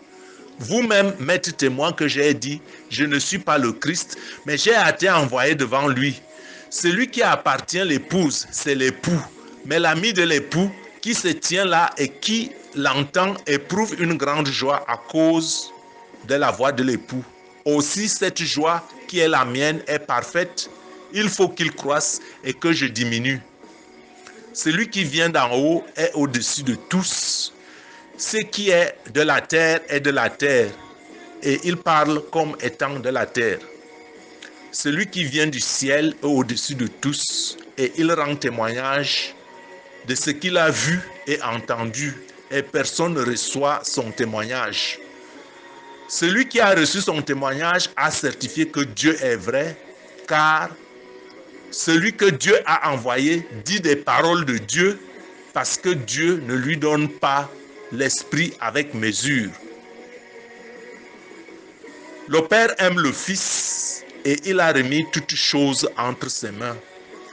Vous-même m'êtes témoin que j'ai dit: je ne suis pas le Christ, mais j'ai été envoyé devant lui. Celui qui appartient l'épouse, c'est l'époux. Mais l'ami de l'époux qui se tient là et qui l'entend éprouve une grande joie à cause de la voix de l'époux. Aussi cette joie qui est la mienne est parfaite. Il faut qu'il croisse et que je diminue. Celui qui vient d'en haut est au-dessus de tous. Ce qui est de la terre est de la terre, et il parle comme étant de la terre. Celui qui vient du ciel est au-dessus de tous, et il rend témoignage de ce qu'il a vu et entendu, et personne ne reçoit son témoignage. Celui qui a reçu son témoignage a certifié que Dieu est vrai, car celui que Dieu a envoyé dit des paroles de Dieu, parce que Dieu ne lui donne pas l'esprit avec mesure. Le Père aime le Fils et il a remis toutes choses entre ses mains.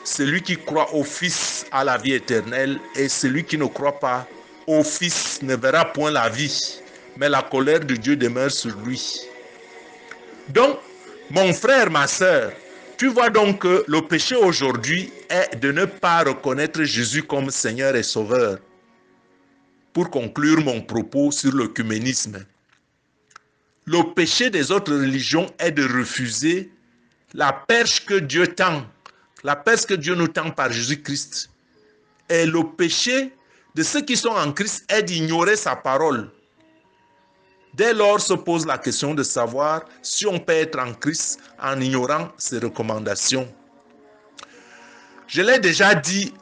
Celui qui croit au Fils a la vie éternelle, et celui qui ne croit pas au Fils ne verra point la vie, mais la colère de Dieu demeure sur lui. Donc, mon frère, ma sœur, tu vois donc que le péché aujourd'hui est de ne pas reconnaître Jésus comme Seigneur et Sauveur. Pour conclure mon propos sur l'œcuménisme, le péché des autres religions est de refuser la perche que Dieu tend, la perche que Dieu nous tend par Jésus-Christ. Et le péché de ceux qui sont en Christ est d'ignorer sa parole. Dès lors se pose la question de savoir si on peut être en Christ en ignorant ses recommandations. Je l'ai déjà dit,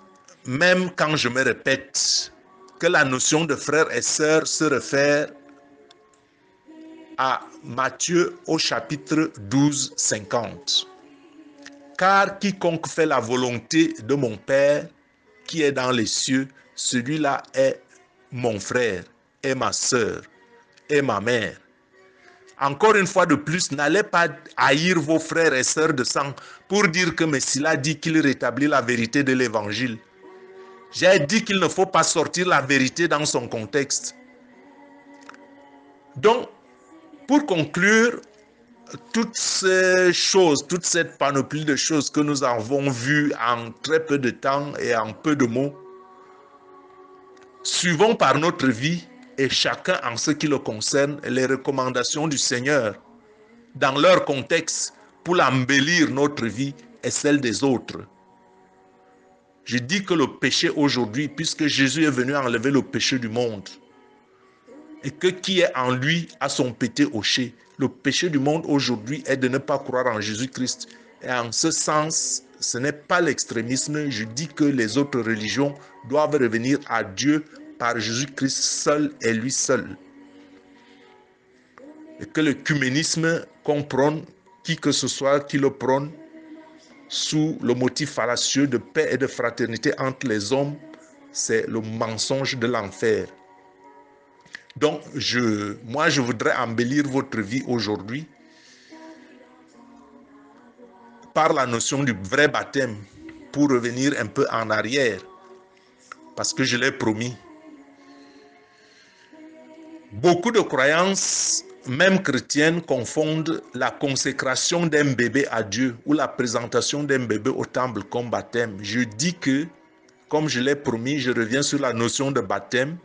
même quand je me répète, que la notion de frère et sœur se réfère à Matthieu au chapitre 12, 50. Car quiconque fait la volonté de mon Père qui est dans les cieux, celui-là est mon frère, et ma sœur, et ma mère. Encore une fois de plus, n'allez pas haïr vos frères et sœurs de sang pour dire que Messie dit qu'il rétablit la vérité de l'évangile. J'ai dit qu'il ne faut pas sortir la vérité dans son contexte. Donc, pour conclure, toutes ces choses, toute cette panoplie de choses que nous avons vues en très peu de temps et en peu de mots, suivons par notre vie et chacun en ce qui le concerne les recommandations du Seigneur dans leur contexte pour embellir notre vie et celle des autres. Je dis que le péché aujourd'hui, puisque Jésus est venu enlever le péché du monde, et que qui est en lui a son péché hoché. Le péché du monde aujourd'hui est de ne pas croire en Jésus-Christ. Et en ce sens, ce n'est pas l'extrémisme. Je dis que les autres religions doivent revenir à Dieu par Jésus-Christ seul et lui seul. Et que l'œcuménisme qu'on prône, qui que ce soit qui le prône, sous le motif fallacieux de paix et de fraternité entre les hommes, c'est le mensonge de l'enfer. Donc, moi, je voudrais embellir votre vie aujourd'hui par la notion du vrai baptême, pour revenir un peu en arrière, parce que je l'ai promis. Beaucoup de croyances même chrétiennes confondent la consécration d'un bébé à Dieu ou la présentation d'un bébé au temple comme baptême. Je dis que, comme je l'ai promis, je reviens sur la notion de baptême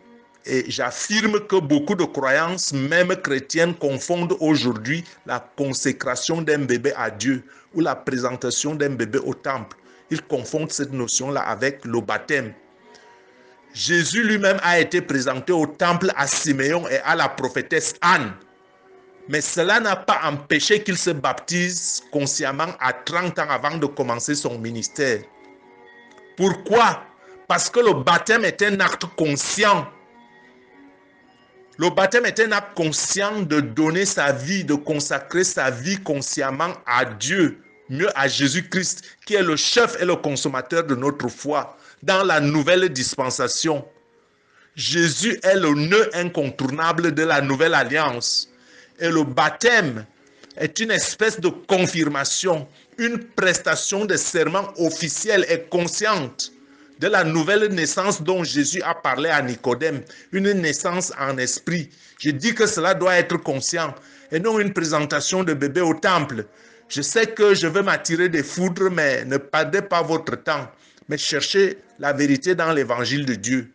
et j'affirme que beaucoup de croyances, même chrétiennes, confondent aujourd'hui la consécration d'un bébé à Dieu ou la présentation d'un bébé au temple. Ils confondent cette notion-là avec le baptême. Jésus lui-même a été présenté au temple à Siméon et à la prophétesse Anne. Mais cela n'a pas empêché qu'il se baptise consciemment à 30 ans avant de commencer son ministère. Pourquoi? Parce que le baptême est un acte conscient. Le baptême est un acte conscient de donner sa vie, de consacrer sa vie consciemment à Dieu, mieux à Jésus-Christ, qui est le chef et le consommateur de notre foi, dans la nouvelle dispensation. Jésus est le nœud incontournable de la nouvelle alliance. Et le baptême est une espèce de confirmation, une prestation de serment officielle et consciente de la nouvelle naissance dont Jésus a parlé à Nicodème, une naissance en esprit. Je dis que cela doit être conscient et non une présentation de bébé au temple. Je sais que je veux m'attirer des foudres, mais ne perdez pas votre temps, mais cherchez la vérité dans l'évangile de Dieu.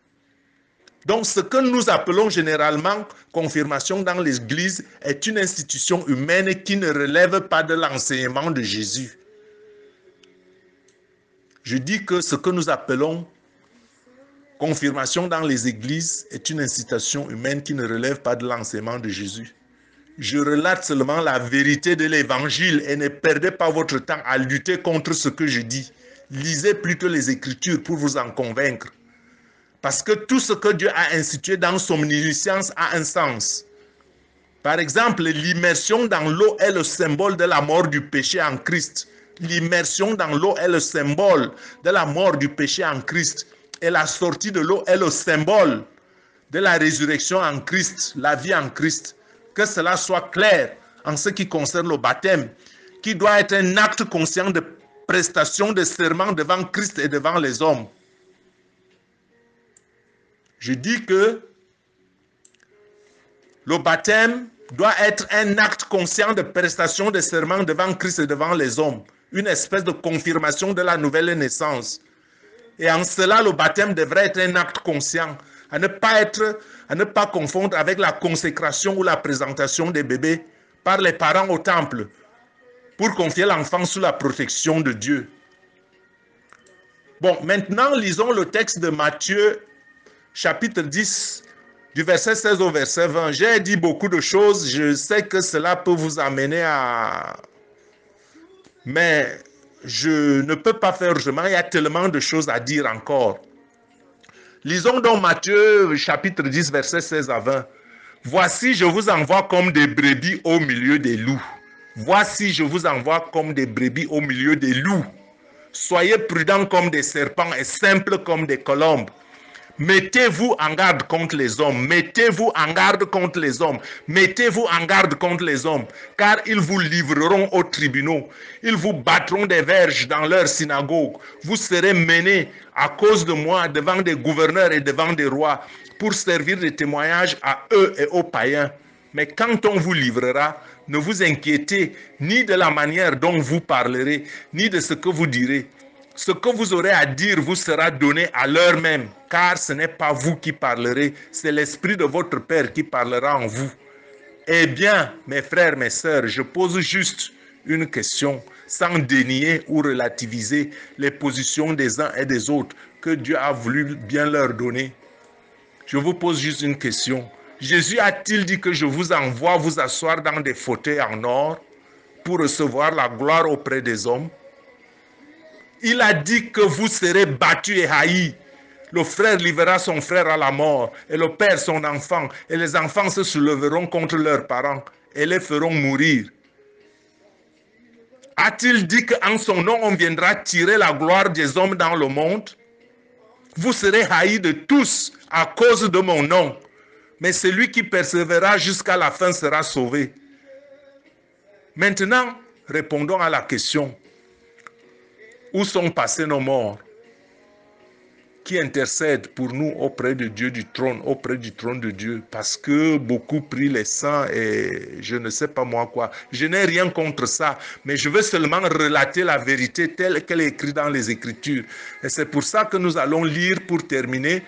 Donc, ce que nous appelons généralement confirmation dans l'Église est une institution humaine qui ne relève pas de l'enseignement de Jésus. Je dis que ce que nous appelons confirmation dans les églises est une institution humaine qui ne relève pas de l'enseignement de Jésus. Je relate seulement la vérité de l'Évangile et ne perdez pas votre temps à lutter contre ce que je dis. Lisez plutôt les Écritures pour vous en convaincre. Parce que tout ce que Dieu a institué dans son omniscience a un sens. Par exemple, l'immersion dans l'eau est le symbole de la mort du péché en Christ. L'immersion dans l'eau est le symbole de la mort du péché en Christ. Et la sortie de l'eau est le symbole de la résurrection en Christ, la vie en Christ. Que cela soit clair en ce qui concerne le baptême, qui doit être un acte conscient de prestation de serment devant Christ et devant les hommes. Je dis que le baptême doit être un acte conscient de prestation de serment devant Christ et devant les hommes. Une espèce de confirmation de la nouvelle naissance. Et en cela, le baptême devrait être un acte conscient, à ne pas confondre avec la consécration ou la présentation des bébés par les parents au temple pour confier l'enfant sous la protection de Dieu. Bon, maintenant, lisons le texte de Matthieu, chapitre 10, du verset 16 au verset 20. J'ai dit beaucoup de choses, je sais que cela peut vous amener à... Mais je ne peux pas faire autrement, il y a tellement de choses à dire encore. Lisons donc Matthieu, chapitre 10, verset 16 à 20. Voici, je vous envoie comme des brebis au milieu des loups. Voici, je vous envoie comme des brebis au milieu des loups. Soyez prudents comme des serpents et simples comme des colombes. Mettez-vous en garde contre les hommes. Mettez-vous en garde contre les hommes. Mettez-vous en garde contre les hommes. Car ils vous livreront aux tribunaux. Ils vous battront des verges dans leurs synagogues. Vous serez menés à cause de moi devant des gouverneurs et devant des rois pour servir de témoignage à eux et aux païens. Mais quand on vous livrera, ne vous inquiétez ni de la manière dont vous parlerez, ni de ce que vous direz. Ce que vous aurez à dire vous sera donné à l'heure même, car ce n'est pas vous qui parlerez, c'est l'Esprit de votre Père qui parlera en vous. Eh bien, mes frères, mes sœurs, je pose juste une question, sans dénier ou relativiser les positions des uns et des autres que Dieu a voulu bien leur donner. Je vous pose juste une question. Jésus a-t-il dit que je vous envoie vous asseoir dans des fauteuils en or pour recevoir la gloire auprès des hommes? Il a dit que vous serez battus et haïs. Le frère livrera son frère à la mort et le père son enfant, et les enfants se souleveront contre leurs parents et les feront mourir. A-t-il dit qu'en son nom on viendra tirer la gloire des hommes dans le monde? Vous serez haïs de tous à cause de mon nom, mais celui qui persévérera jusqu'à la fin sera sauvé. Maintenant, répondons à la question. Où sont passés nos morts? qui intercède pour nous auprès de Dieu du trône, auprès du trône de Dieu, parce que beaucoup prient les saints et je ne sais pas moi quoi. Je n'ai rien contre ça, mais je veux seulement relater la vérité telle qu'elle est écrite dans les Écritures. Et c'est pour ça que nous allons lire pour terminer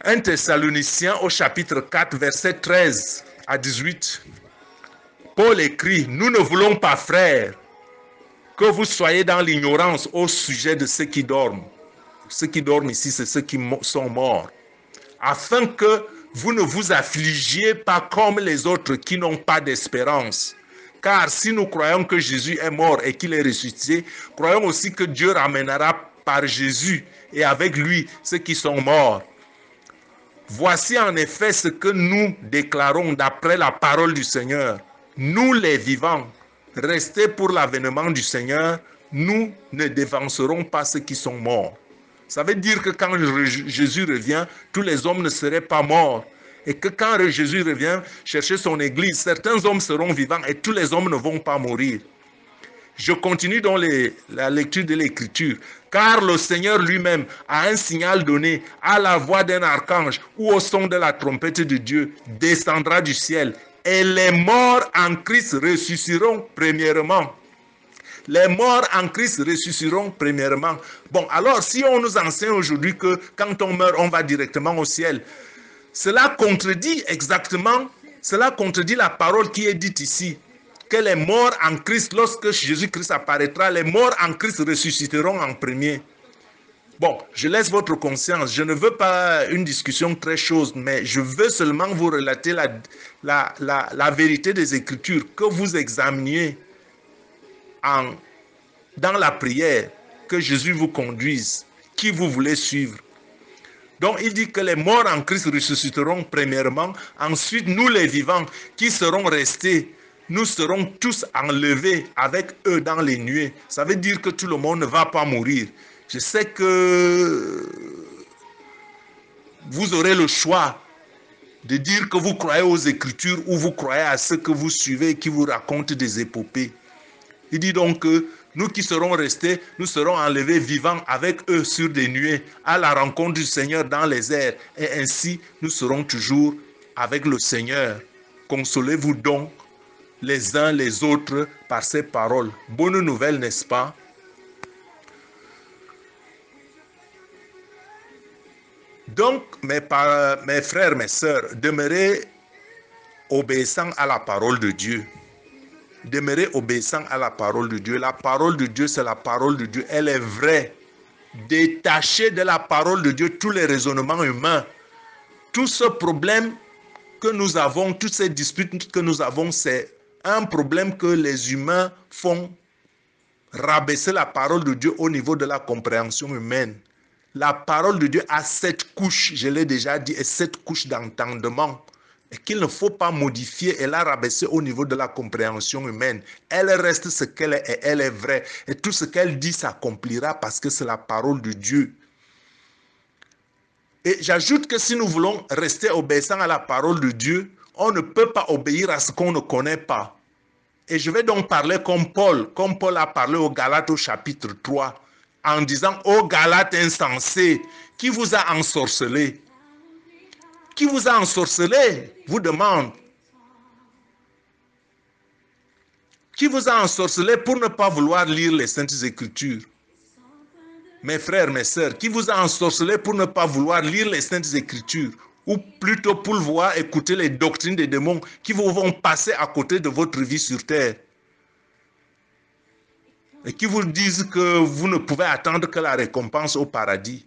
1 Thessaloniciens au chapitre 4, verset 13 à 18. Paul écrit, « Nous ne voulons pas, frères, que vous soyez dans l'ignorance au sujet de ceux qui dorment. » Ceux qui dorment ici, c'est ceux qui sont morts. Afin que vous ne vous affligiez pas comme les autres qui n'ont pas d'espérance. Car si nous croyons que Jésus est mort et qu'il est ressuscité, croyons aussi que Dieu ramènera par Jésus et avec lui ceux qui sont morts. Voici en effet ce que nous déclarons d'après la parole du Seigneur. Nous les vivants, restés pour l'avènement du Seigneur, nous ne dévancerons pas ceux qui sont morts. Ça veut dire que quand Jésus revient, tous les hommes ne seraient pas morts. Et que quand Jésus revient chercher son église, certains hommes seront vivants et tous les hommes ne vont pas mourir. Je continue dans la lecture de l'Écriture. Car le Seigneur lui-même a un signal donné à la voix d'un archange ou au son de la trompette de Dieu, descendra du ciel. Et les morts en Christ ressusciteront premièrement. Les morts en Christ ressusciteront premièrement. Bon, alors si on nous enseigne aujourd'hui que quand on meurt, on va directement au ciel, cela contredit exactement, cela contredit la parole qui est dite ici, que les morts en Christ, lorsque Jésus-Christ apparaîtra, les morts en Christ ressusciteront en premier. Bon, je laisse votre conscience, je ne veux pas une discussion très chaude, mais je veux seulement vous relater la vérité des Écritures, que vous examiniez dans la prière, que Jésus vous conduise, qui vous voulez suivre. Donc il dit que les morts en Christ ressusciteront premièrement, ensuite nous les vivants qui serons restés, nous serons tous enlevés avec eux dans les nuées. Ça veut dire que tout le monde ne va pas mourir. Je sais que vous aurez le choix de dire que vous croyez aux Écritures ou vous croyez à ceux que vous suivez qui vous racontent des épopées. Il dit donc que nous qui serons restés, nous serons enlevés vivants avec eux sur des nuées à la rencontre du Seigneur dans les airs. Et ainsi, nous serons toujours avec le Seigneur. Consolez-vous donc les uns les autres par ces paroles. Bonne nouvelle, n'est-ce pas? Donc, mes frères, mes sœurs, demeurez obéissants à la parole de Dieu. Demeurez obéissant à la parole de Dieu. La parole de Dieu, c'est la parole de Dieu. Elle est vraie. Détachez de la parole de Dieu tous les raisonnements humains. Tout ce problème que nous avons, toutes ces disputes que nous avons, c'est un problème que les humains font rabaisser la parole de Dieu au niveau de la compréhension humaine. La parole de Dieu a 7 couches, je l'ai déjà dit, et 7 couches d'entendement. Et qu'il ne faut pas modifier et la rabaisser au niveau de la compréhension humaine. Elle reste ce qu'elle est et elle est vraie. Et tout ce qu'elle dit s'accomplira parce que c'est la parole de Dieu. Et j'ajoute que si nous voulons rester obéissants à la parole de Dieu, on ne peut pas obéir à ce qu'on ne connaît pas. Et je vais donc parler comme Paul a parlé aux Galates au chapitre 3, en disant « Ô Galates insensés, qui vous a ensorcelés ?» Qui vous a ensorcelé, vous demande. Qui vous a ensorcelé pour ne pas vouloir lire les Saintes Écritures? Mes frères, mes sœurs, qui vous a ensorcelé pour ne pas vouloir lire les Saintes Écritures? Ou plutôt pour vouloir écouter les doctrines des démons qui vous vont passer à côté de votre vie sur terre? Et qui vous disent que vous ne pouvez attendre que la récompense au paradis?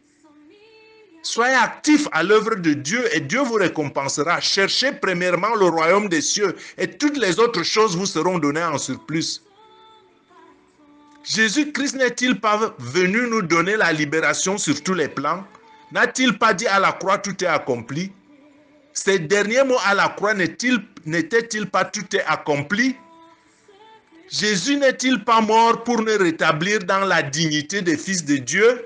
Soyez actifs à l'œuvre de Dieu et Dieu vous récompensera. Cherchez premièrement le royaume des cieux et toutes les autres choses vous seront données en surplus. Jésus-Christ n'est-il pas venu nous donner la libération sur tous les plans? N'a-t-il pas dit à la croix tout est accompli? Ces derniers mots à la croix n'étaient-ils pas tout est accompli? Jésus n'est-il pas mort pour nous rétablir dans la dignité des fils de Dieu?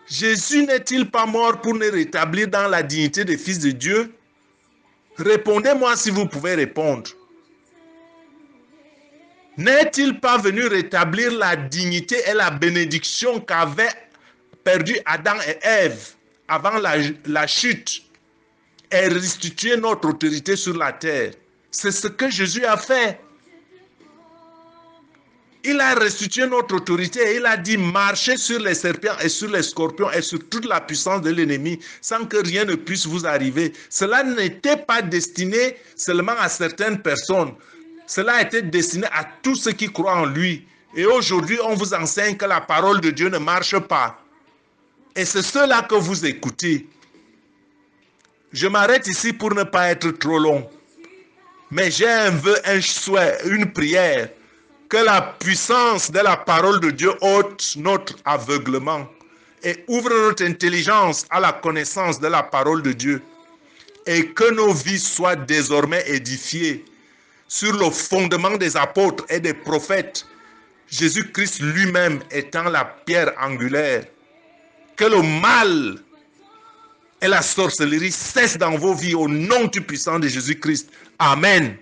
Jésus n'est-il pas mort pour nous rétablir dans la dignité des fils de Dieu? Répondez-moi si vous pouvez répondre. N'est-il pas venu rétablir la dignité et la bénédiction qu'avait perdu Adam et Ève avant la chute et restitué notre autorité sur la terre. C'est ce que Jésus a fait. Il a restitué notre autorité et il a dit marchez sur les serpents et sur les scorpions et sur toute la puissance de l'ennemi sans que rien ne puisse vous arriver. Cela n'était pas destiné seulement à certaines personnes. Cela était destiné à tous ceux qui croient en lui. Et aujourd'hui, on vous enseigne que la parole de Dieu ne marche pas. Et c'est cela que vous écoutez. Je m'arrête ici pour ne pas être trop long. Mais j'ai un vœu, un souhait, une prière. Que la puissance de la parole de Dieu ôte notre aveuglement et ouvre notre intelligence à la connaissance de la parole de Dieu. Et que nos vies soient désormais édifiées sur le fondement des apôtres et des prophètes, Jésus-Christ lui-même étant la pierre angulaire. Que le mal et la sorcellerie cessent dans vos vies au nom du puissant de Jésus-Christ. Amen.